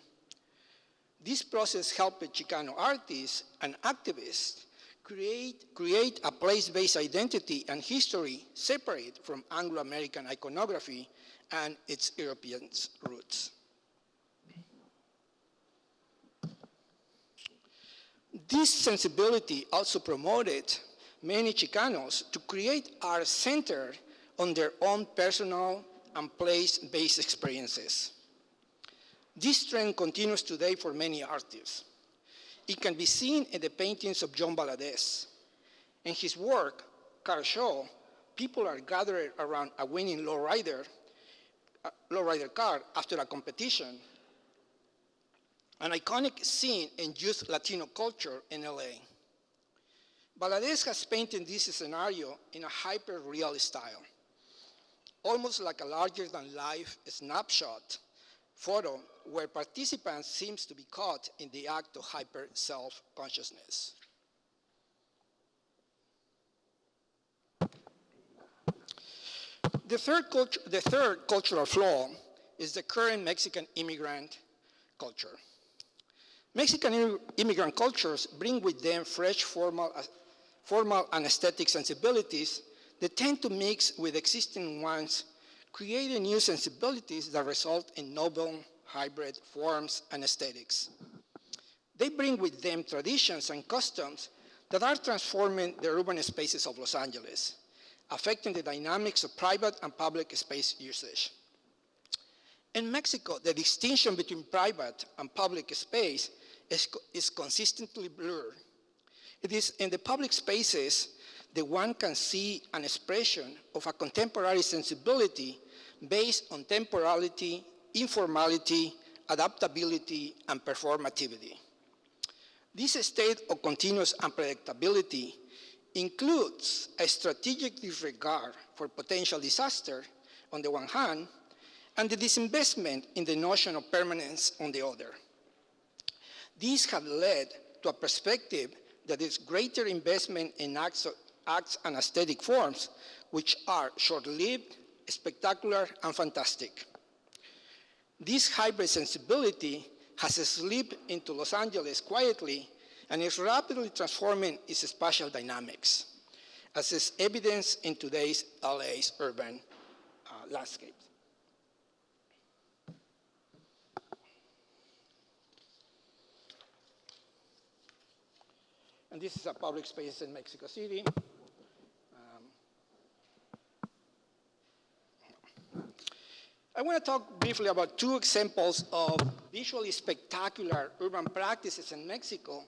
This process helped Chicano artists and activists create a place-based identity and history separate from Anglo-American iconography and its European roots. This sensibility also promoted many Chicanos to create art centered on their own personal and place-based experiences. This trend continues today for many artists. It can be seen in the paintings of John Valadez. In his work, Car Show, people are gathered around a winning lowrider car after a competition, an iconic scene in youth Latino culture in LA. Valadez has painted this scenario in a hyper-real style, almost like a larger-than-life snapshot photo where participants seems to be caught in the act of hyper-self-consciousness. The third cultural flaw is the current Mexican immigrant culture. Mexican immigrant cultures bring with them fresh formal and aesthetic sensibilities that tend to mix with existing ones, creating new sensibilities that result in novel hybrid forms and aesthetics. They bring with them traditions and customs that are transforming the urban spaces of Los Angeles, affecting the dynamics of private and public space usage. In Mexico, the distinction between private and public space is consistently blurred. It is in the public spaces that one can see an expression of a contemporary sensibility based on temporality, informality, adaptability, and performativity. This state of continuous unpredictability includes a strategic disregard for potential disaster on the one hand, and the disinvestment in the notion of permanence on the other. These have led to a perspective that is greater investment in acts and aesthetic forms, which are short-lived, spectacular, and fantastic. This hybrid sensibility has slipped into Los Angeles quietly and is rapidly transforming its spatial dynamics, as is evidenced in today's LA's urban landscape. And this is a public space in Mexico City. I want to talk briefly about two examples of visually spectacular urban practices in Mexico.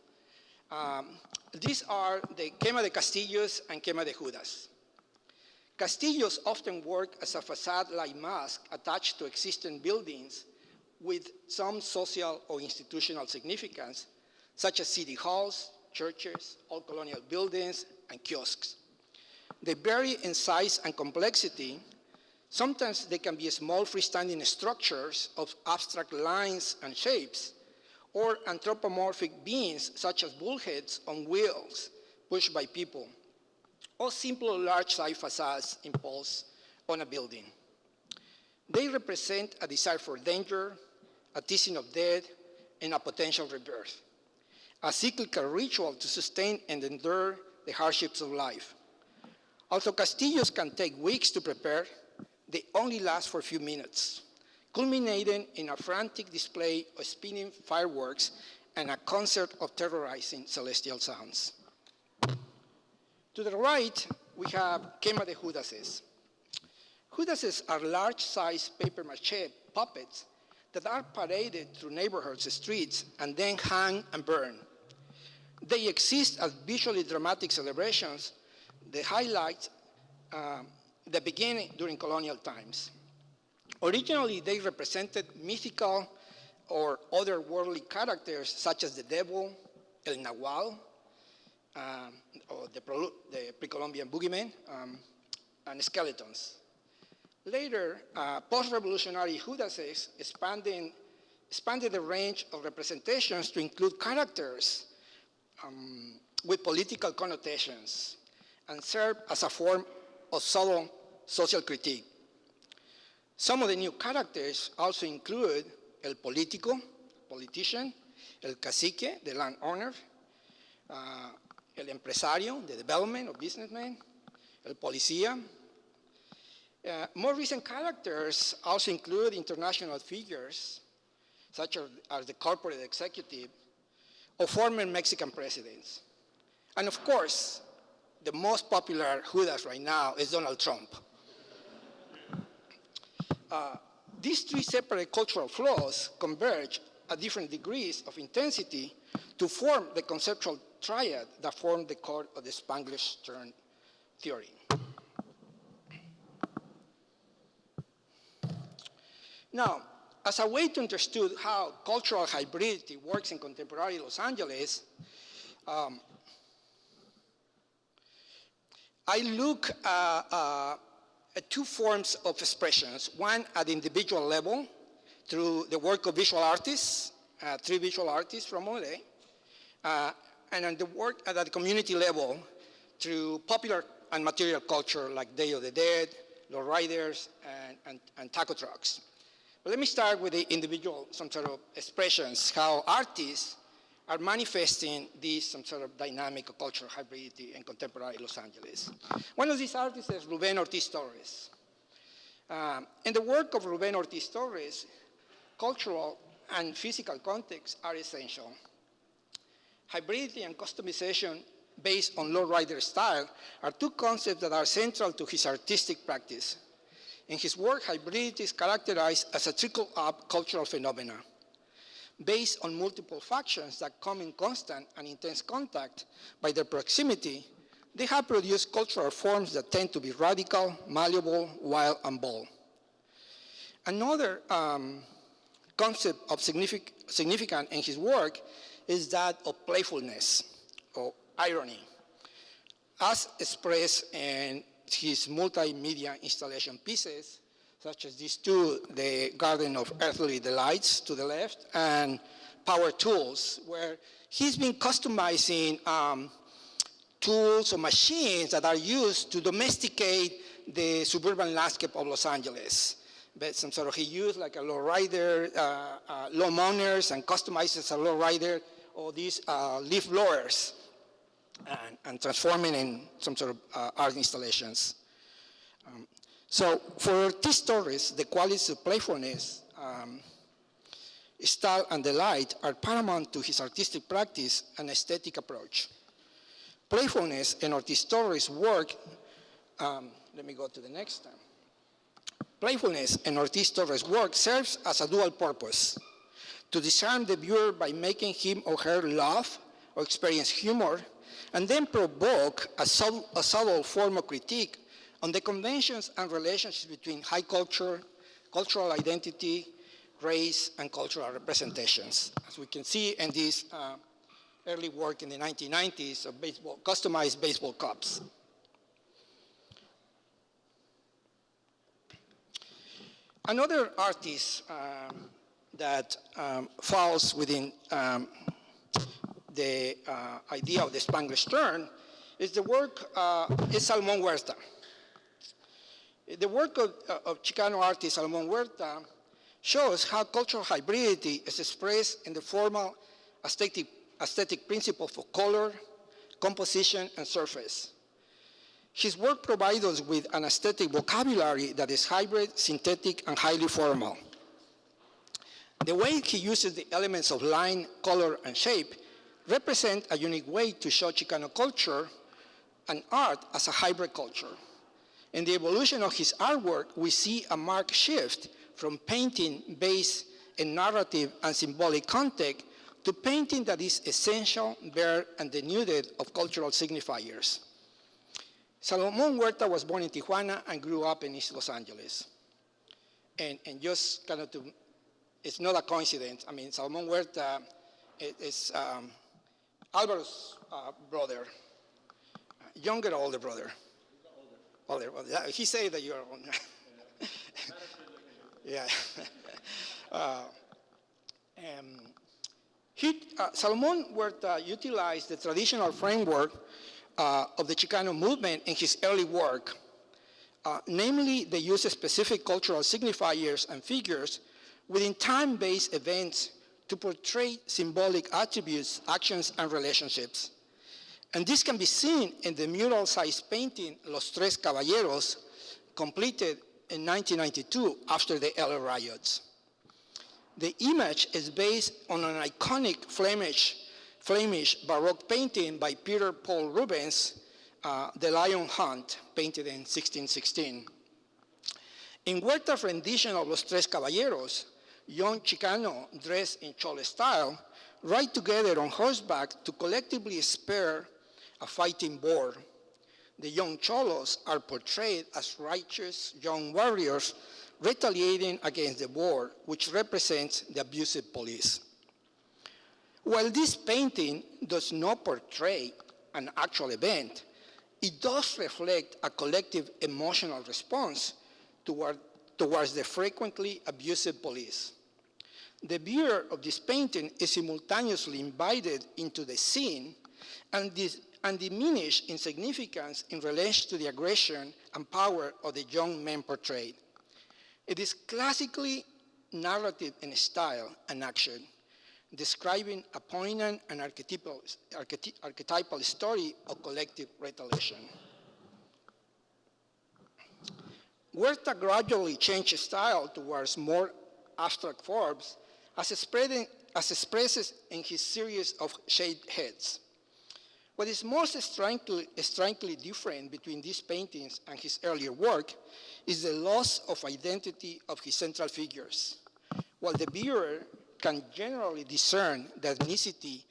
These are the Quema de Castillos and Quema de Judas. Castillos often work as a facade-like mask attached to existing buildings with some social or institutional significance, such as city halls, churches, old colonial buildings, and kiosks. They vary in size and complexity. Sometimes they can be small freestanding structures of abstract lines and shapes, or anthropomorphic beings such as bullheads on wheels pushed by people, or simple large-size facades imposed on a building. They represent a desire for danger, a teasing of death, and a potential rebirth, a cyclical ritual to sustain and endure the hardships of life. Although castillos can take weeks to prepare, they only last for a few minutes, culminating in a frantic display of spinning fireworks and a concert of terrorizing celestial sounds. To the right, we have quema de Judases. Judases are large-sized papier-mâché puppets that are paraded through neighborhoods, streets, and then hung and burned. They exist as visually dramatic celebrations that highlight the beginning during colonial times. Originally, they represented mythical or otherworldly characters such as the devil, El Nahual, or the pre-Columbian boogeyman, and skeletons. Later, post-revolutionary Judases expanded the range of representations to include characters with political connotations and serve as a form of subtle social critique. Some of the new characters also include el político, politician, el cacique, the landowner, el empresario, the development or businessman, el policía. More recent characters also include international figures, such as the corporate executive, or former Mexican presidents. And of course, the most popular Judas right now is Donald Trump. These three separate cultural flows converge at different degrees of intensity to form the conceptual triad that formed the core of the Spanglish turn theory. Now, as a way to understand how cultural hybridity works in contemporary Los Angeles, I look at two forms of expressions, one at the individual level through the work of visual artists, three visual artists from LA, and on the work at the community level through popular and material culture like Day of the Dead, lowriders, and taco trucks. But let me start with the individual, some sort of expressions, how artists are manifesting this some sort of dynamic of cultural hybridity in contemporary Los Angeles. One of these artists is Rubén Ortiz Torres. In the work of Rubén Ortiz Torres, cultural and physical contexts are essential. Hybridity and customization based on lowrider style are two concepts that are central to his artistic practice. In his work, hybridity is characterized as a trickle-up cultural phenomena based on multiple factions that come in constant and intense contact. By their proximity, they have produced cultural forms that tend to be radical, malleable, wild, and bold. Another concept of significant in his work is that of playfulness or irony, as expressed in his multimedia installation pieces, such as these two, the Garden of Earthly Delights to the left, and Power Tools, where he's been customizing tools or machines that are used to domesticate the suburban landscape of Los Angeles. But some sort of, he used like a lowrider, lawnmowers, and customizes a lowrider or these leaf blowers, and transforming in some sort of art installations. So for Ortiz Torres, the qualities of playfulness, style, and delight are paramount to his artistic practice and aesthetic approach. Playfulness in Ortiz Torres' work, let me go to the next time. Playfulness in Ortiz Torres' work serves as a dual purpose: to disarm the viewer by making him or her laugh or experience humor, and then provoke a subtle form of critique on the conventions and relationships between high culture, cultural identity, race, and cultural representations. As we can see in this early work in the 1990s of customized baseball cups. Another artist that falls within the idea of the Spanglish turn is the work is Salomon Huerta. The work of Chicano artist Salomon Huerta shows how cultural hybridity is expressed in the formal aesthetic principle for color, composition, and surface. His work provides us with an aesthetic vocabulary that is hybrid, synthetic, and highly formal. The way he uses the elements of line, color, and shape represent a unique way to show Chicano culture and art as a hybrid culture. In the evolution of his artwork, we see a marked shift from painting based in narrative and symbolic context to painting that is essential, bare, and denuded of cultural signifiers. Salomon Huerta was born in Tijuana and grew up in East Los Angeles. And just kind of it's not a coincidence. I mean, Salomon Huerta is Alvaro's brother, younger or older brother? Older. Yeah, he said that you are older. Yeah. Salomon Huerta utilized the traditional framework of the Chicano movement in his early work, namely the use of specific cultural signifiers and figures within time-based events to portray symbolic attributes, actions, and relationships. And this can be seen in the mural-sized painting Los Tres Caballeros, completed in 1992 after the LA riots. The image is based on an iconic Flemish Baroque painting by Peter Paul Rubens, The Lion Hunt, painted in 1616. In Huerta's rendition of Los Tres Caballeros, young Chicano dressed in Chole style ride together on horseback to collectively spare a fighting boar. The young Cholos are portrayed as righteous young warriors retaliating against the boar, which represents the abusive police. While this painting does not portray an actual event, it does reflect a collective emotional response towards the frequently abusive police. The viewer of this painting is simultaneously invited into the scene and diminished in significance in relation to the aggression and power of the young men portrayed. It is classically narrative in style and action, describing a poignant and archetypal story of collective retaliation. Huerta gradually changed style towards more abstract forms as expressed in his series of shaved heads. What is most strikingly different between these paintings and his earlier work is the loss of identity of his central figures. While the viewer can generally discern the ethnicity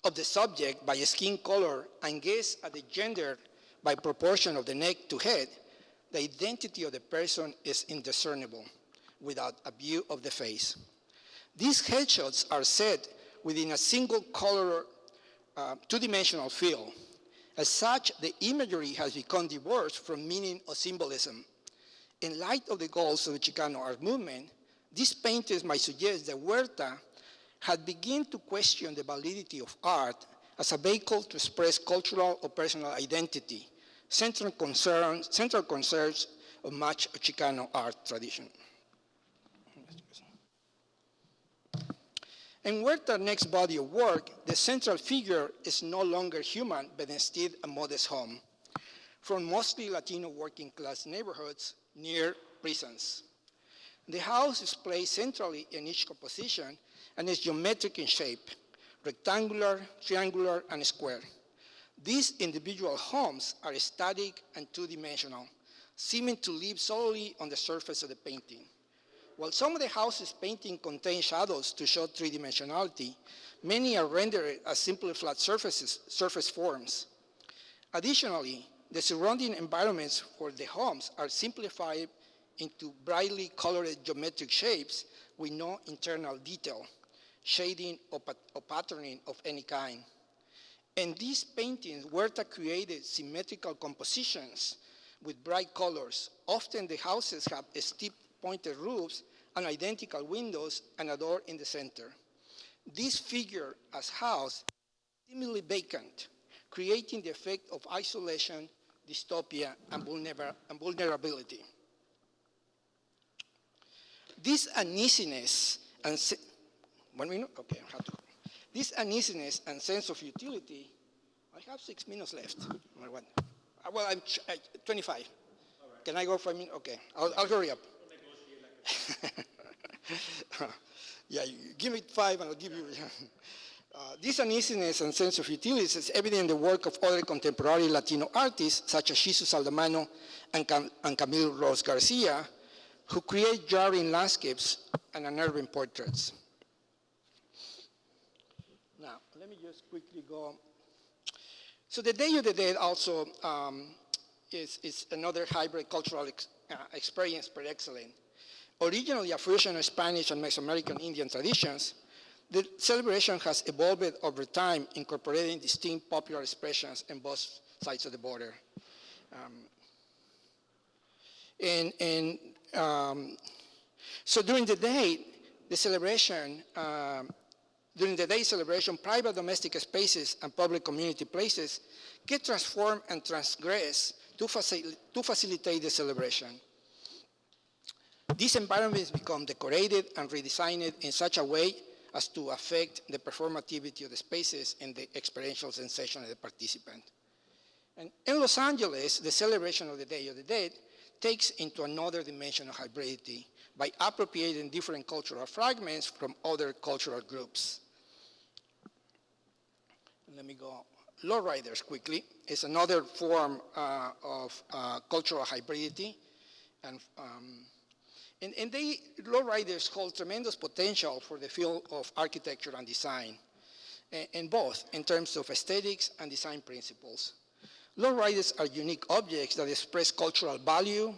of the subject by skin color and guess at the gender by proportion of the neck to head, the identity of the person is indiscernible without a view of the face. These headshots are set within a single color, two-dimensional field. As such, the imagery has become divorced from meaning or symbolism. In light of the goals of the Chicano art movement, these paintings might suggest that Huerta had begun to question the validity of art as a vehicle to express cultural or personal identity, central concerns of much of Chicano art tradition. In Huerta's next body of work, the central figure is no longer human, but instead a modest home, from mostly Latino working class neighborhoods near prisons. The house is placed centrally in each composition and is geometric in shape, rectangular, triangular, and square. These individual homes are static and two-dimensional, seeming to live solely on the surface of the painting. While some of the houses' painting contain shadows to show three-dimensionality, many are rendered as simply flat surface forms. Additionally, the surrounding environments for the homes are simplified into brightly colored geometric shapes with no internal detail, shading, or patterning of any kind. And these paintings were created symmetrical compositions with bright colors. Often the houses have steep pointed roofs and identical windows and a door in the center. This figure as house is seemingly vacant, creating the effect of isolation, dystopia, and vulnerability. This uneasiness and this uneasiness and sense of utility, I have 6 minutes left. Well, I'm 25. Right. Can I go 5 minutes? Okay, I'll hurry up. Yeah, give me 5 and I'll give you. This uneasiness and sense of utility is evident in the work of other contemporary Latino artists, such as Jesus Aldamano and Camille Rose Garcia, who create jarring landscapes and unnerving portraits. Now, let me just quickly go. So the Day of the Dead also is another hybrid cultural experience per excellence. Originally a fusion of Spanish and Mesoamerican Indian traditions, the celebration has evolved over time, incorporating distinct popular expressions on both sides of the border. So during the day celebration, private domestic spaces and public community places get transformed and transgressed to facilitate the celebration. These environments become decorated and redesigned in such a way as to affect the performativity of the spaces and the experiential sensation of the participant. And in Los Angeles, the celebration of the Day of the Dead takes into another dimension of hybridity by appropriating different cultural fragments from other cultural groups. Let me go. Lowriders, quickly, is another form of cultural hybridity. And lowriders hold tremendous potential for the field of architecture and design, in both in terms of aesthetics and design principles. Lowriders are unique objects that express cultural value,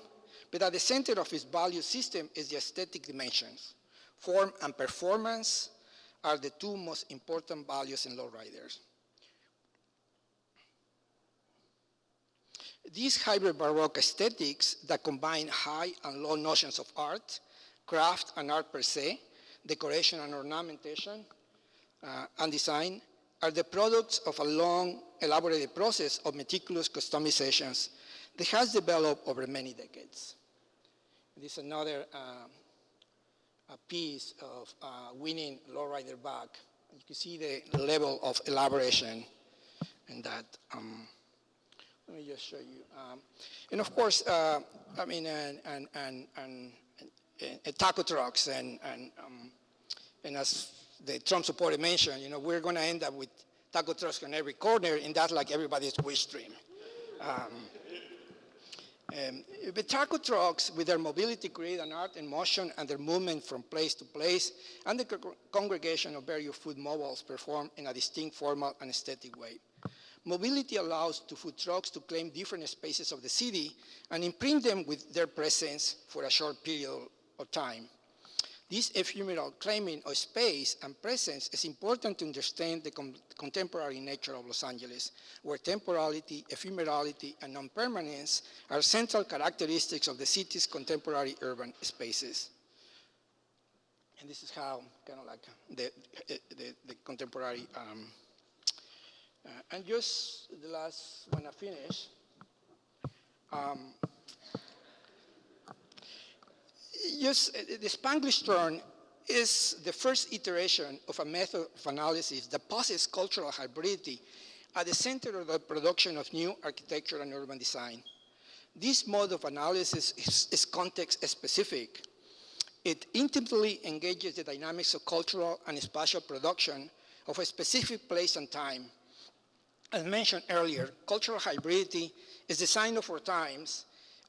but at the center of its value system is the aesthetic dimensions. Form and performance are the two most important values in lowriders. These hybrid Baroque aesthetics that combine high and low notions of art, craft and art per se, decoration and ornamentation, and design, are the products of a long, elaborated process of meticulous customizations that has developed over many decades. This is another a piece of winning lowrider bag. You can see the level of elaboration in that. Let me just show you. And of course, I mean, and taco trucks, and as the Trump supporter mentioned, you know, we're going to end up with taco trucks on every corner, and that's like everybody's wish dream. But taco trucks, with their mobility, create an art in motion, and their movement from place to place, and the congregation of various food mobiles perform in a distinct formal and aesthetic way. Mobility allows food trucks to claim different spaces of the city and imprint them with their presence for a short period of time. This ephemeral claiming of space and presence is important to understand the contemporary nature of Los Angeles, where temporality, ephemerality, and non-permanence are central characteristics of the city's contemporary urban spaces. And this is how, kind of like, the contemporary, and just the last one I finish, the Spanglish turn is the first iteration of a method of analysis that poses cultural hybridity at the center of the production of new architecture and urban design. This mode of analysis is context-specific. It intimately engages the dynamics of cultural and spatial production of a specific place and time. As mentioned earlier, cultural hybridity is the sign of our times,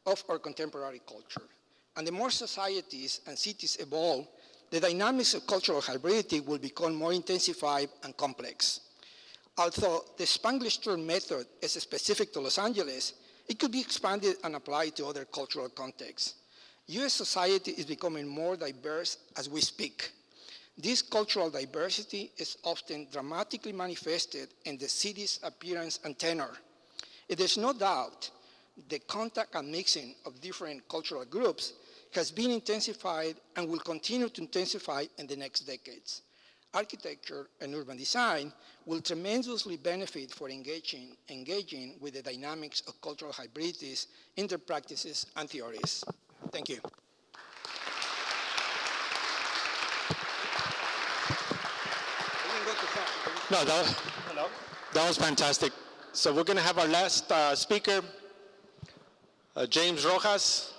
of our contemporary culture. And the more societies and cities evolve, the dynamics of cultural hybridity will become more intensified and complex. Although the Spanglish turn method is specific to Los Angeles, It could be expanded and applied to other cultural contexts. U.S. society is becoming more diverse as we speak. This cultural diversity is often dramatically manifested in the city's appearance and tenor. It is no doubt the contact and mixing of different cultural groups has been intensified and will continue to intensify in the next decades. Architecture and urban design will tremendously benefit for engaging with the dynamics of cultural hybridities in their practices and theories. Thank you. No, that was fantastic. So we're going to have our last speaker, James Rojas.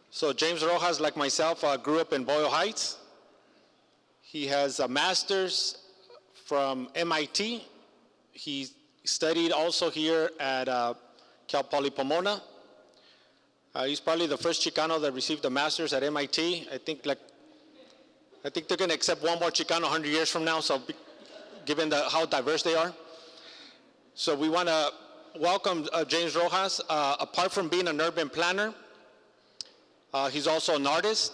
So James Rojas, like myself, grew up in Boyle Heights. He has a master's from MIT. He studied also here at Cal Poly Pomona. He's probably the first Chicano that received a master's at MIT. I think they're going to accept one more Chicano 100 years from now, so given how diverse they are. So we want to welcome James Rojas. Apart from being an urban planner, he's also an artist.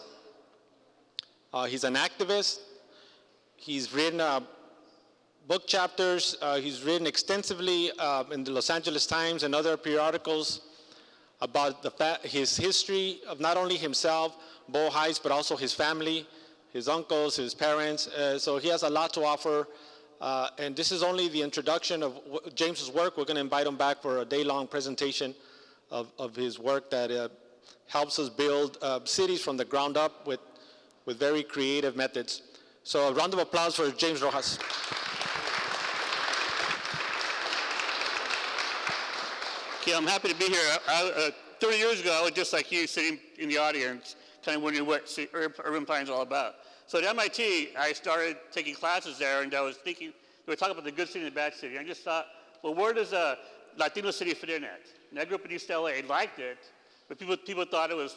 He's an activist. He's written book chapters. He's written extensively in the Los Angeles Times and other periodicals about his history of not only himself, Boyle Heights, but also his family, his uncles, his parents. So he has a lot to offer. And this is only the introduction of James's work. We're going to invite him back for a day-long presentation of his work that helps us build cities from the ground up with very creative methods. So a round of applause for James Rojas. Okay, I'm happy to be here. 30 years ago, I was just like you, sitting in the audience, kind of wondering what urban planning is all about. So at MIT, I started taking classes there, and I was thinking, they were talking about the good city and the bad city. I just thought, well, where does a Latino city fit in at? And I grew up in East LA. I liked it, but people thought it was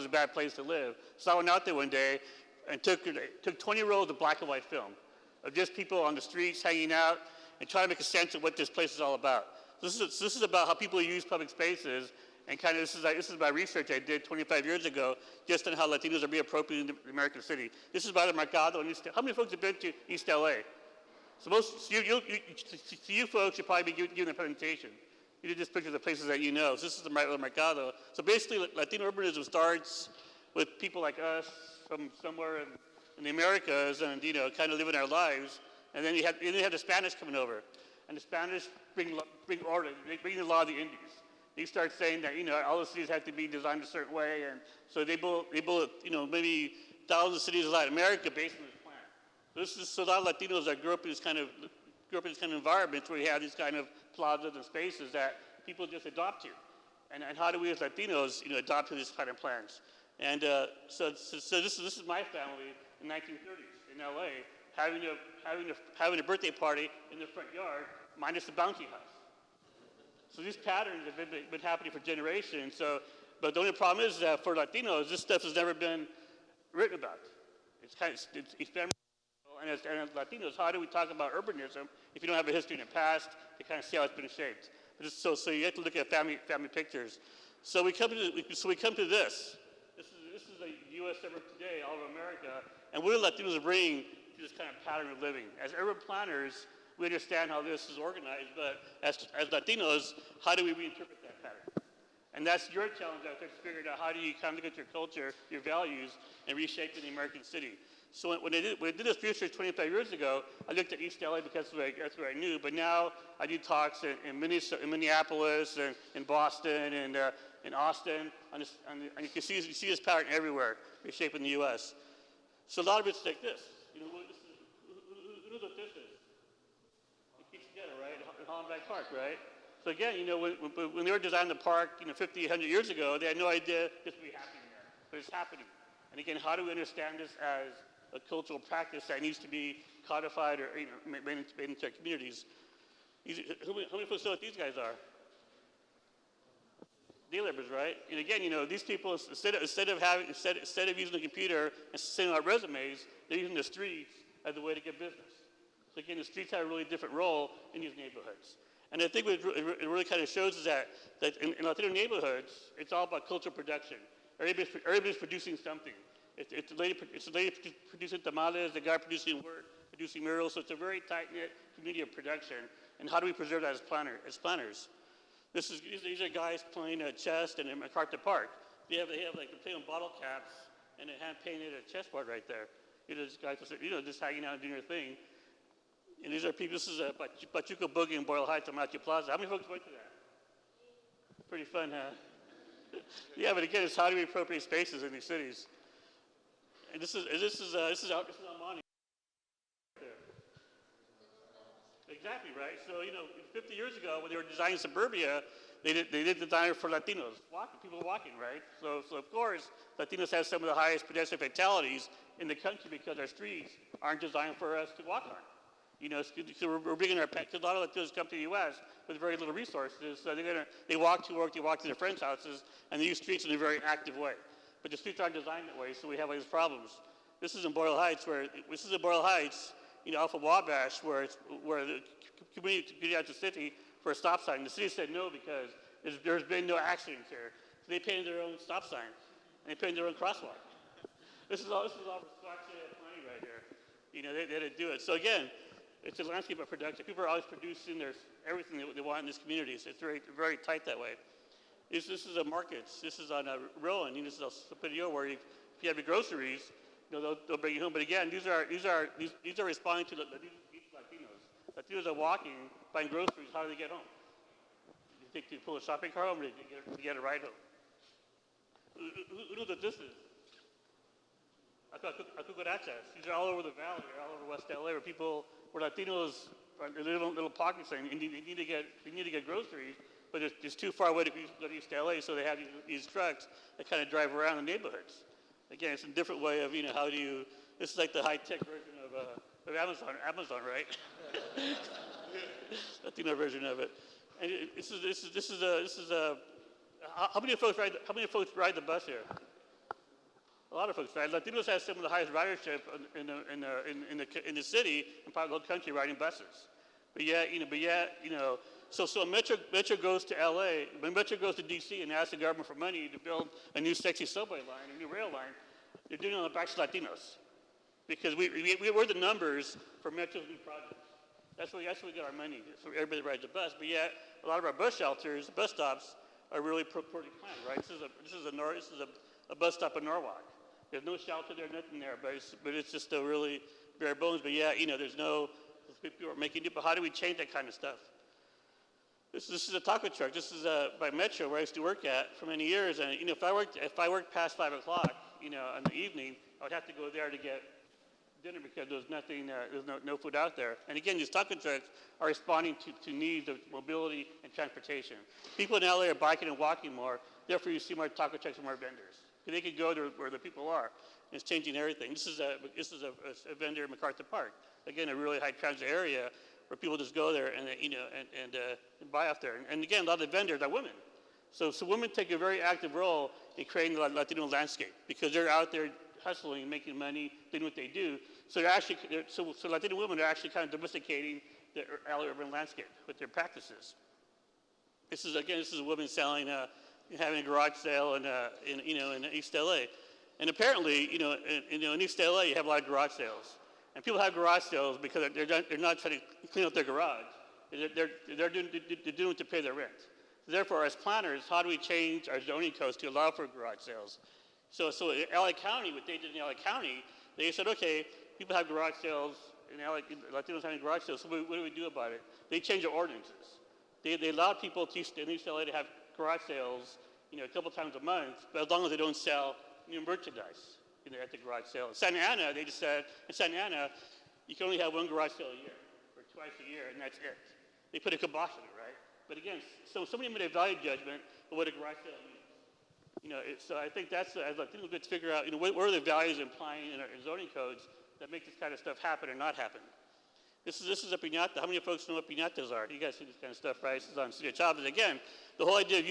a bad place to live. So I went out there one day and took 20 rolls of black and white film of just people on the streets hanging out and trying to make a sense of what this place is all about. This is about how people use public spaces, and kind of this is my research I did 25 years ago, just on how Latinos are being appropriated in the American city. This is about the Mercado in East. How many folks have been to East LA? So you folks should probably be giving a presentation. You did just pictures of places that you know. So this is the Mercado. So basically, Latino urbanism starts with people like us from somewhere in the Americas, and kind of living our lives. And then you have the Spanish coming over, and the Spanish bring order. They bring the law of the Indies. They start saying that all the cities have to be designed a certain way, and so they built maybe thousands of cities in Latin America based on this plan. So a lot of Latinos that grew up in this kind of environments where you have these kind of plazas and spaces that people just adopt to, and how do we as Latinos adopt to these kind of plans? And so this is my family in 1930s in LA having a birthday party in the front yard minus the bouncy house. So these patterns have been happening for generations. But the only problem is that for Latinos, this stuff has never been written about. It's been, and as Latinos, how do we talk about urbanism if you don't have a history in the past to kind of see how it's been shaped? So you have to look at family pictures. So we come to this. This is the U.S. of today, all of America, and what do Latinos bring to this kind of pattern of living? As urban planners, we understand how this is organized, but as Latinos, how do we reinterpret that pattern? And that's your challenge out there, to figure out how do you kind of look at your culture, your values, and reshape it in the American city. So when I did this research 25 years ago, I looked at East LA because that's where I knew, but now I do talks in Minneapolis, and in Boston, and in Austin, and you can see this pattern everywhere, reshaping the U.S. So a lot of it's like this. Who knows what this is? It keeps together, right? In Hollenbeck Park, right? So again, when they were designing the park, 50, 100 years ago, they had no idea this would be happening there, but it's happening. And again, how do we understand this as a cultural practice that needs to be codified or made into communities? How many folks know what these guys are? Day laborers, right? And again, these people, instead of using the computer and sending out resumes, they're using the streets as a way to get business. So again, the streets have a really different role in these neighborhoods. And I think what it really kind of shows is that in Latino neighborhoods, it's all about cultural production. Everybody's producing something. It's the lady producing tamales, the guy producing work, producing murals. So it's a very tight-knit community of production. And how do we preserve that as planners? These are guys playing chess in MacArthur Park. They play on bottle caps and a hand-painted chessboard right there. These guys are, just hanging out and doing their thing. And these are people. This is a Pachuco Boogie in Boyle Heights on Matthew Plaza. How many folks went to that? Pretty fun, huh? Yeah, but again, it's how do we appropriate spaces in these cities? And this is Almani. Exactly right. So 50 years ago, when they were designing suburbia, they did design it for Latinos, people walking, right? So of course, Latinos have some of the highest pedestrian fatalities in the country because our streets aren't designed for us to walk on. So we're bringing our pets. A lot of Latinos come to the U.S. with very little resources, so they walk to work, they walk to their friends' houses, and they use streets in a very active way. But the streets aren't designed that way, so we have all these problems. This is in Boyle Heights, off of Wabash, where the community out the city for a stop sign. The city said no because there's been no accidents here. So they painted their own stop sign, and they painted their own crosswalk. This is all Versace money right here. They had to do it. So again, it's a landscape of production. People are always producing everything they want in this community. It's very, very tight that way. This is a market. This is on Rowan. This is El Superior, where if you have your groceries, they'll bring you home. But again, these are responding to these Latinos. Latinos are walking, buying groceries. How do they get home? Do they pull a shopping cart home, or do they get a ride home? Who knows what this is? Cucarachas. These are all over the valley, all over West LA, where Latinos are little pockets saying they need to get groceries, but it's too far away to go to East LA, so they have these trucks that kind of drive around the neighborhoods. Again, it's a different way of how do you. This is like the high-tech version of Amazon, right? Latino version of it. And this is a. How many folks ride the bus here? A lot of folks ride. Latinos have some of the highest ridership in the city and probably the whole country riding buses. But yet, so Metro goes to LA, when Metro goes to DC and asks the government for money to build a new sexy subway line, a new rail line, they're doing it on the backs of Latinos. Because we're the numbers for Metro's new projects. That's where we get our money, so everybody rides the bus. But yet, a lot of our bus shelters, bus stops, are really poorly planned, right? This is a bus stop in Norwalk. There's no shelter there, nothing there, but it's just a really bare bones. But yeah, there's no people are making it. But how do we change that kind of stuff? This is a taco truck. This is by Metro, where I used to work at for many years. And if I worked past 5 o'clock, in the evening, I would have to go there to get dinner because there was nothing, there's no food out there. And again, these taco trucks are responding to needs of mobility and transportation. People in LA are biking and walking more. Therefore, you see more taco trucks and more vendors. They could go to where the people are. And it's changing everything. This is a vendor in MacArthur Park. Again, a really high transit area where people just go there and buy off there. And again, a lot of the vendors are women. So women take a very active role in creating the Latino landscape because they're out there hustling and making money, doing what they do. So Latino women are actually kind of domesticating the LA urban landscape with their practices. This is a woman selling, having a garage sale in East LA. And apparently, in East LA, you have a lot of garage sales. And people have garage sales because they're not trying to clean up their garage. They're doing it to pay their rent. Therefore, as planners, how do we change our zoning codes to allow for garage sales? So in LA County, what they did in LA County, they said, okay, people have garage sales, and Latinos having garage sales, so what do we do about it? They changed their ordinances. They allowed people in East LA to have garage sales, a couple times a month, but as long as they don't sell new merchandise at the garage sale. In Santa Ana, they just said, you can only have one garage sale a year, or twice a year, and that's it. They put a kibosh on it, right? But again, so somebody made a value judgment of what a garage sale means. So I think that's, as Latinos get to figure out, what are the values implying in our zoning codes that make this kind of stuff happen or not happen. This is a piñata. How many folks know what piñatas are? You guys see this kind of stuff, right? This is on City of Chavez. Again, the whole idea of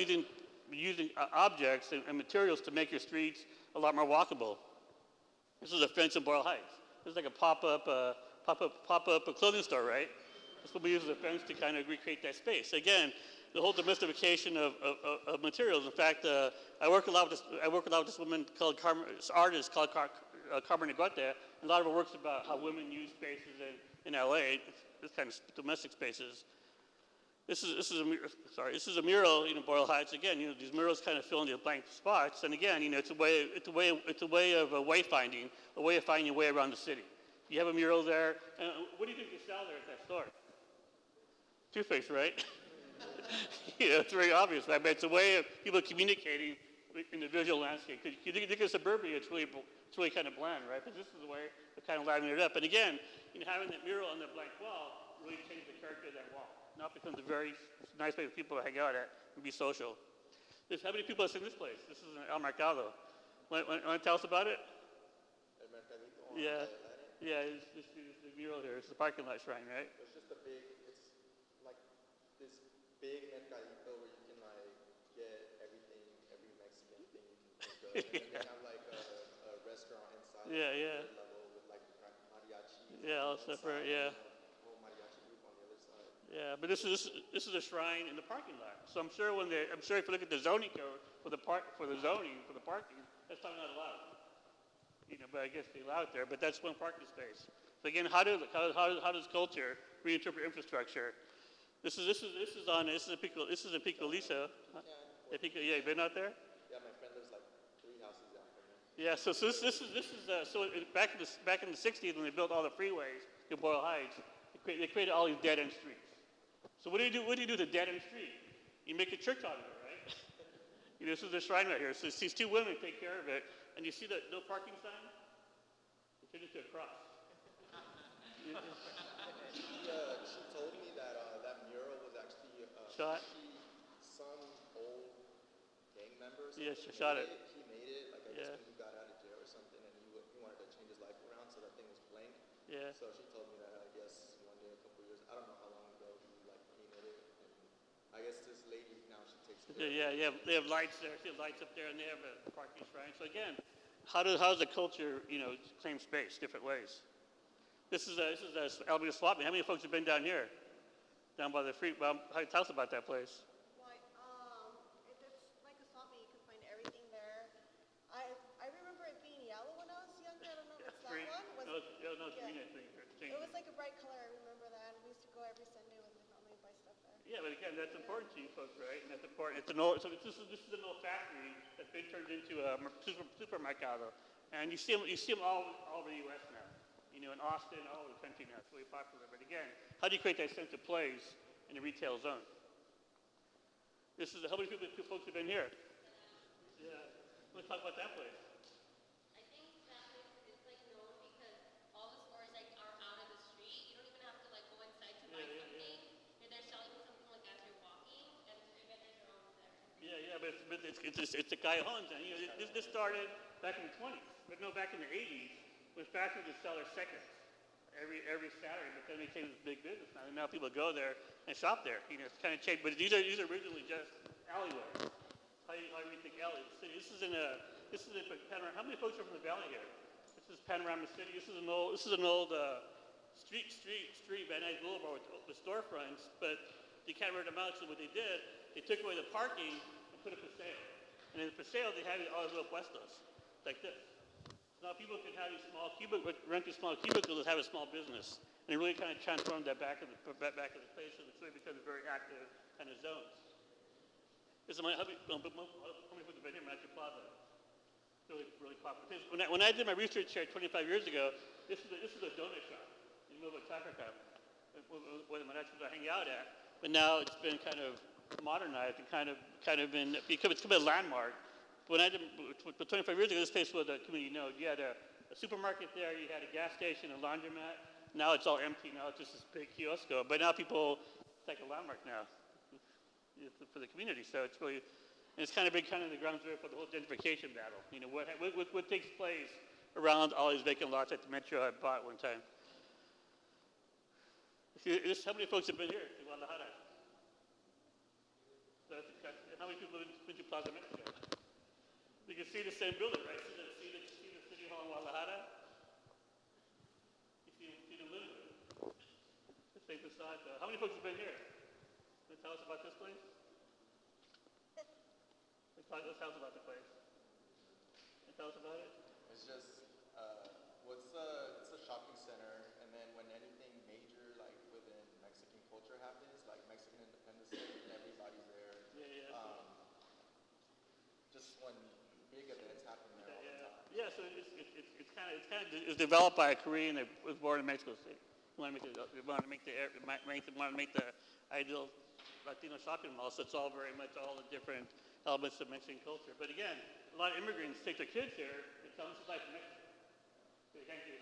using objects and materials to make your streets a lot more walkable. This is a fence in Boyle Heights. This is like a pop-up clothing store, right? That's what we use as a fence to kind of recreate that space. Again, the whole domestication of materials. In fact, I work a lot with this woman called artist called Carmen Negote. A lot of her works about how women use spaces in LA, this kind of domestic spaces. This is a mural in Boyle Heights. Again, these murals kind of fill in the blank spots. And again, it's a way of wayfinding, a way of finding your way around the city. You have a mural there. What do you think you sell there at that store? Two-Face, right? It's very obvious. I mean, it's a way of people communicating in the visual landscape. You think of suburbia, it's really kind of bland, right? But this is the way of kind of livening it up. And again, having that mural on that blank wall really changes the character of that wall. Now it becomes a very nice place for people to hang out at and be social. How many people have seen this place? This is El Mercado. Want to tell us about it? El Mercadito. Yeah. Yeah, this is the mural here. It's the parking lot shrine, right? It's just it's like this big mercadito where you can like get everything, every Mexican thing you can think of. And then they have like a restaurant inside. Yeah, like, yeah. level with like mariachi. Yeah, all separate, yeah. Whole mariachi group on the other side. Yeah, but this is a shrine in the parking lot. So I'm sure if you look at the zoning code for the zoning for the parking, that's probably not allowed. But I guess they allow it there. But that's one parking space. So again, how does culture reinterpret infrastructure? This is in Pico Lisa. Yeah, you been out there? Yeah, my friend lives like 3 houses down from me. Yeah, so this is back in the 60s when they built all the freeways in Boyle Heights, they created all these dead end streets. So what do you do with a dead end street? You make a church out of it, right? This is the shrine right here. So these two women take care of it, and you see the no parking sign? They turned it to a cross. She told me that that mural was actually Shot? some old gang members. Yeah, she shot it. He made it, like I guess Yeah. when he got out of jail or something, and he wanted to change his life around, so that thing was blank. Yeah. So she told me that I guess one day, a couple years, I don't know how long ago, he like painted it, and I guess this lady now she takes care of it. Yeah, they have lights there. They have lights up there, and they have a parking shrine. So again, how does the culture, claim space different ways? This is Alameda Swap Meet. How many folks have been down here, down by the free? Well, tell us about that place. Why, it's like a swap meet. You can find everything there. I remember it being yellow when I was younger. I don't know if it's that Green. one. No, it's yeah. green, I think. It was like a bright color. I remember that. We used to go every Sunday with my family and buy stuff there. Yeah, but again, that's important to you folks, right? And that's important. It's an old. So this is an old factory that's been turned into a supermercado, and you see them all over the U.S. now. In Austin, all over the country now. It's really popular. But again, how do you create that sense of place in the retail zone? How many folks have been here? Yeah. Let's talk about that place. I think that place is like known because all the stores like are out of the street. You don't even have to like go inside to buy something. They're selling something like as you're walking, and the vendors are always there. Yeah, but it's the callejones. And this started back in the 20s, but no, back in the 80s. When fashion would sell their seconds every Saturday, but then they became this big business now. And now people go there and shop there. It's kind of changed. But these are originally just alleyways. How do you think alley? This is in Panorama. How many folks are from the valley here? This is Panorama City. This is an old street Van Nuys Boulevard with storefronts, but they can't rent them out. So what they did, they took away the parking and put it for sale. And then for sale, they had all these little puestos like this. Now people can have these rent these small cubicles and have a small business. And it really kind of transformed that back of the place, and it's really become a very active kind of zone. How many people have been here? Matthew Plaza. Really popular. When I did my research here 25 years ago, this is a donut shop in the middle of Chacacam, where the Manachos are hanging out at. But now it's been kind of modernized and kind of become a landmark. When I did, 25 years ago, this place was a community node. You had a supermarket there, you had a gas station, a laundromat. Now it's all empty. Now it's just this big kiosk. But now it's like a landmark now for the community. So it's really, and it's kind of been the ground zero for the whole gentrification battle. What takes place around all these vacant lots at the Metro I bought one time. How many folks have been here in Guadalajara? How many people have been to Plaza Mexico? You can see the same building, right? See the City Hall in Guadalajara? You see the living room. take this side. How many folks have been here? Can you tell us about this place? Let's tell us about the place. Can you tell us about it? It's just, it's a shopping center, and then when anything major, like within Mexican culture happens, like Mexican Independence Day, everybody's there. Yeah. Just when big events happen there all the time. Yeah, so it's developed by a Korean that was born in Mexico City. Want to make the ideal Latino shopping mall, so it's all very much all the different elements of Mexican culture. But again, a lot of immigrants take their kids here. It's almost like Mexico. They can't go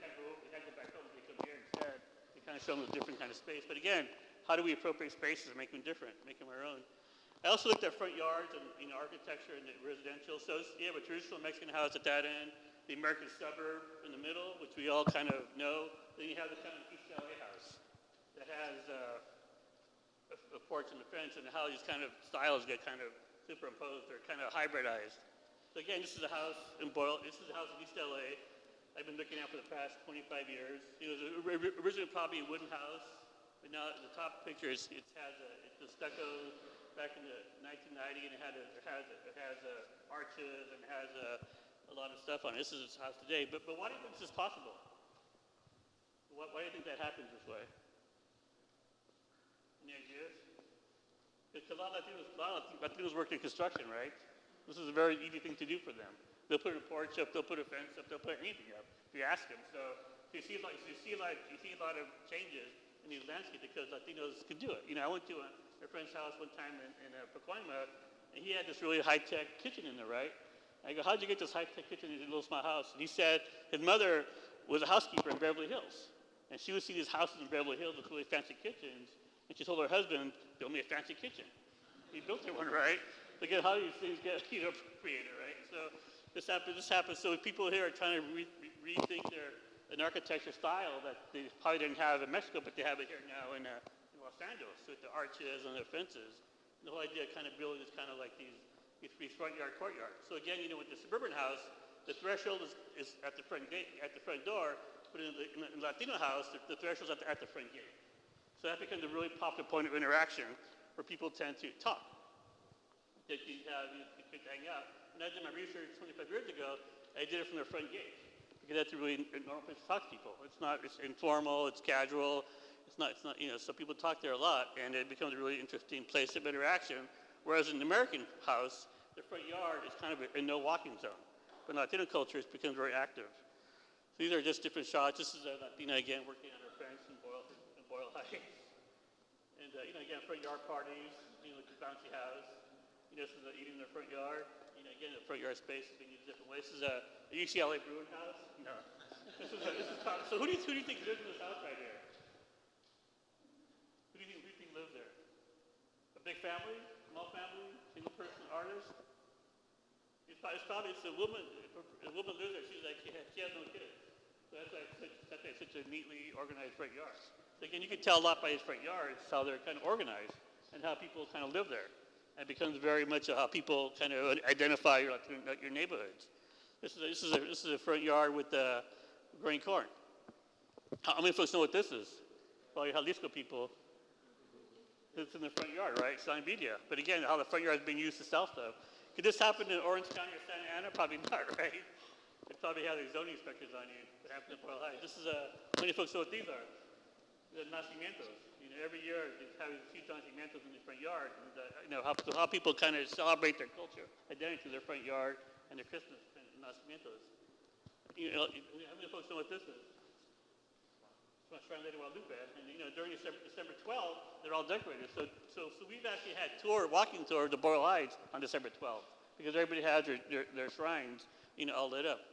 back home. They come here instead. They kind of show them a different kind of space. But again, how do we appropriate spaces and make them different, make them our own? I also looked at front yards and architecture and the residential. So you have a traditional Mexican house at that end, the American suburb in the middle, which we all kind of know. Then you have the kind of East LA house that has a porch and a fence, and how these kind of styles get kind of superimposed or kind of hybridized. So again, this is a house in East LA. I've been looking at for the past 25 years. It was originally probably a wooden house, but now the top picture it's the stucco back in the 1990, and it has arches and has a lot of stuff on it. This is its house today. But why do you think this is possible? Why do you think that happens this way? Any ideas? Because a lot of Latinos work in construction, right? This is a very easy thing to do for them. They'll put a porch up, they'll put a fence up, they'll put anything up if you ask them. So you see a lot of changes in these landscapes because Latinos can do it. I went to a friend's house one time in Pacoima, and he had this really high-tech kitchen in there, right? I go, how'd you get this high-tech kitchen in a little small house? And he said his mother was a housekeeper in Beverly Hills, and she would see these houses in Beverly Hills with really fancy kitchens, and she told her husband, build me a fancy kitchen. He built her one, right? Look at how these things get appropriated, right? So this happens. So people here are trying to rethink an architecture style that they probably didn't have in Mexico, but they have it here now in Los Angeles with the arches and the fences. And the whole idea of kind of building is kind of like these front yard, courtyard. So again, with the suburban house, the threshold is at the front gate, at the front door, but in the Latino house, the threshold is at the front gate. So that becomes a really popular point of interaction where people tend to talk. You could hang out. When I did my research 25 years ago, I did it from the front gate because that's a really normal place to talk to people. It's informal, it's casual, it's not, so people talk there a lot, and it becomes a really interesting place of interaction. Whereas in the American house, the front yard is kind of a no walking zone. But in Latino culture, it becomes very active. So these are just different shots. This is a Latina again working on her fence in Boyle Heights. And again, front yard parties, like the bouncy house. This is eating in the front yard. Again, the front yard space is being used different ways. This is a UCLA Bruin house. No. So who do you think lives in this house right here? Who do you think lives there? A big family? Small family? Single person artist? It's a woman. A woman lives there. She's like, she has no kids. So that's why it's such a neatly organized front yard. So again, you can tell a lot by his front yards how they're kind of organized and how people kind of live there. It becomes very much how people kind of identify your neighborhoods. This is a front yard with growing corn. How many folks know what this is? Probably Jalisco people. It's in the front yard, right? Selling media. But again, how the front yard is being used to sell stuff. Could this happen in Orange County or Santa Ana? Probably not, right? They probably have these zoning inspectors on you. What happened in Boyle Heights? This is how many folks know what these are? The nacimientos. Every year they have these huge nacimientos in the front yard. And, how people kind of celebrate their culture, identity through their front yard and their Christmas and nacimientos. How many folks know what this is? It's my Shrine Lady Guadalupe. And during December 12th, they're all decorated. So we've actually had walking tour of the Boyle Heights on December 12th because everybody has their shrines, all lit up.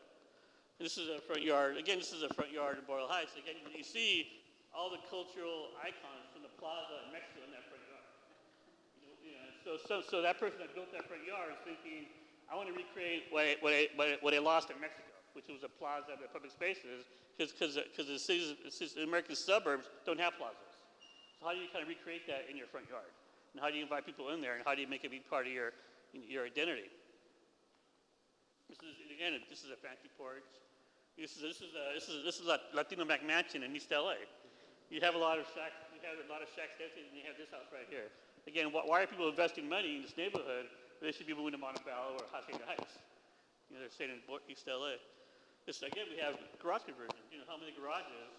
And this is a front yard. Again, this is a front yard in Boyle Heights. Again, you see all the cultural icons from the plaza in Mexico in that front yard. So that person that built that front yard is thinking, I want to recreate what I lost in Mexico, which was a plaza of public spaces, because the American suburbs don't have plazas. So how do you kind of recreate that in your front yard? And how do you invite people in there? And how do you make it be part of your identity? This is a fancy porch. This is a Latino McMansion in East LA. You have a lot of shacks, you have a lot of shacks density, and you have this house right here. Again, why are people investing money in this neighborhood? They should be moving to Montebello or Hacienda Heights. You know, they're staying in East LA. This, again, we have garage conversions. You know, how many garages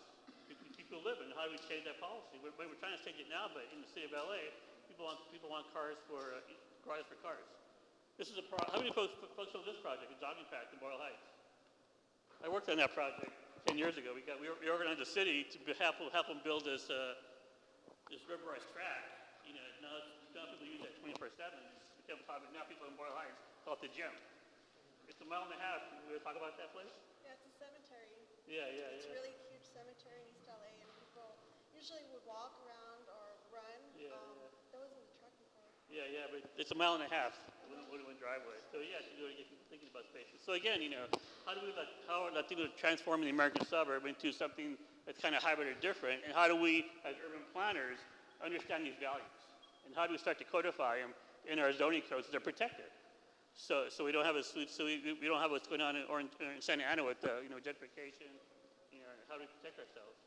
people live in? How do we change that policy? We're trying to change it now, but in the city of LA, people want cars for garages for cars. This is how many folks know this project, a jogging path in Boyle Heights? I worked on that project 10 years ago. We organized the city to help them build this rubberized track. You know, now people use that 24/7. Now people in Boyle Heights call it the gym. It's a mile and a half. We want to talk about that place? Yeah, it's a cemetery. Yeah. It's a really huge cemetery in East LA, and people usually would walk around or run. Yeah. That wasn't the truck before. Yeah, but it's a mile and a half, one driveway. So yeah, you're thinking about spaces. So again, you know, how are Latinos transforming the American suburb into something that's kind of hybrid or different, and how do we, as urban planners, understand these values, and how do we start to codify them in our zoning codes that are protected? So we don't have we don't have what's going on in Santa Ana with gentrification. You know, how do we protect ourselves?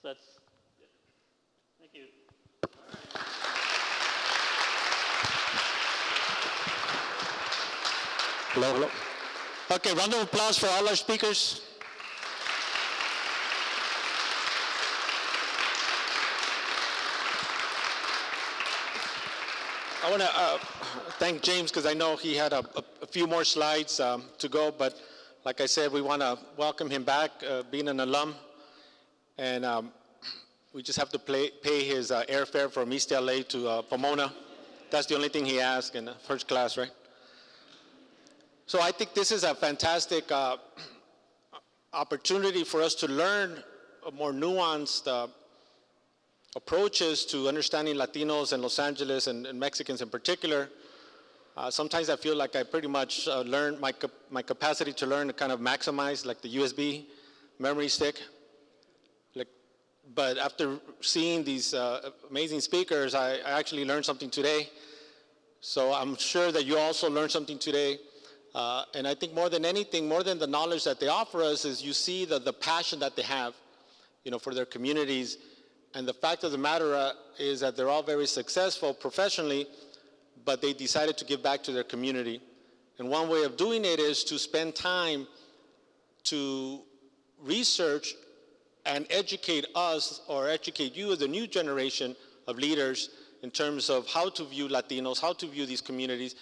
So that's it. Thank you. Hello. Okay, round of applause for all our speakers. I want to thank James because I know he had a few more slides to go, but like I said, we want to welcome him back, being an alum, and we just have to pay his airfare from East LA to Pomona. That's the only thing he asked in first class, right? So I think this is a fantastic opportunity for us to learn a more nuanced approaches to understanding Latinos in Los Angeles and Mexicans in particular. Sometimes I feel like I pretty much learned my capacity to learn to kind of maximize like the USB memory stick. But after seeing these amazing speakers, I actually learned something today. So I'm sure that you also learned something today. And I think more than anything, more than the knowledge that they offer us, is you see the passion that they have, for their communities. And the fact of the matter is that they're all very successful professionally, but they decided to give back to their community. And one way of doing it is to spend time to research and educate us, or educate you as the new generation of leaders, in terms of how to view Latinos, how to view these communities,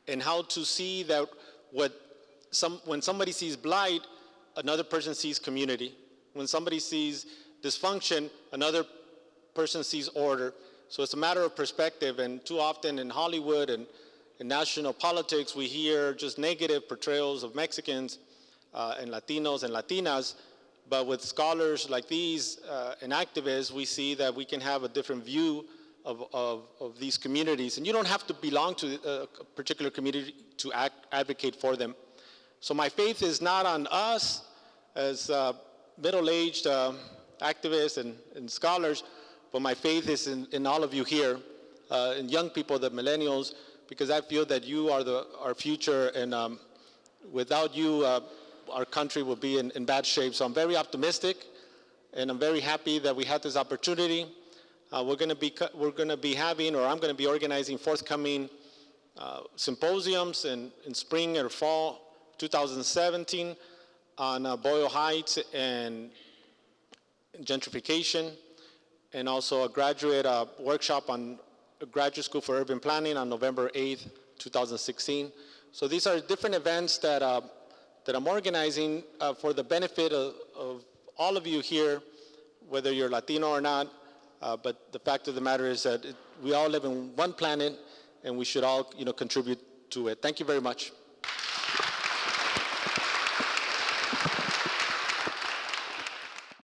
and how to see that when somebody sees blight, another person sees community. When somebody sees dysfunction, another person sees order. So it's a matter of perspective, and too often in Hollywood and in national politics, we hear just negative portrayals of Mexicans and Latinos and Latinas, but with scholars like these and activists, we see that we can have a different view of these communities. And you don't have to belong to a particular community to advocate for them. So my faith is not on us as middle-aged activists and scholars, but my faith is in all of you here, in young people, the millennials, because I feel that you are our future, and without you, our country will be in bad shape. So I'm very optimistic, and I'm very happy that we had this opportunity. We're going to be having, or I'm going to be organizing forthcoming symposiums in spring or fall 2017 on Boyle Heights and gentrification, and also a graduate workshop on a graduate school for urban planning on November 8th, 2016. So these are different events that I'm organizing for the benefit of all of you here, whether you're Latino or not. But the fact of the matter is that we all live in one planet, and we should all, contribute to it. Thank you very much.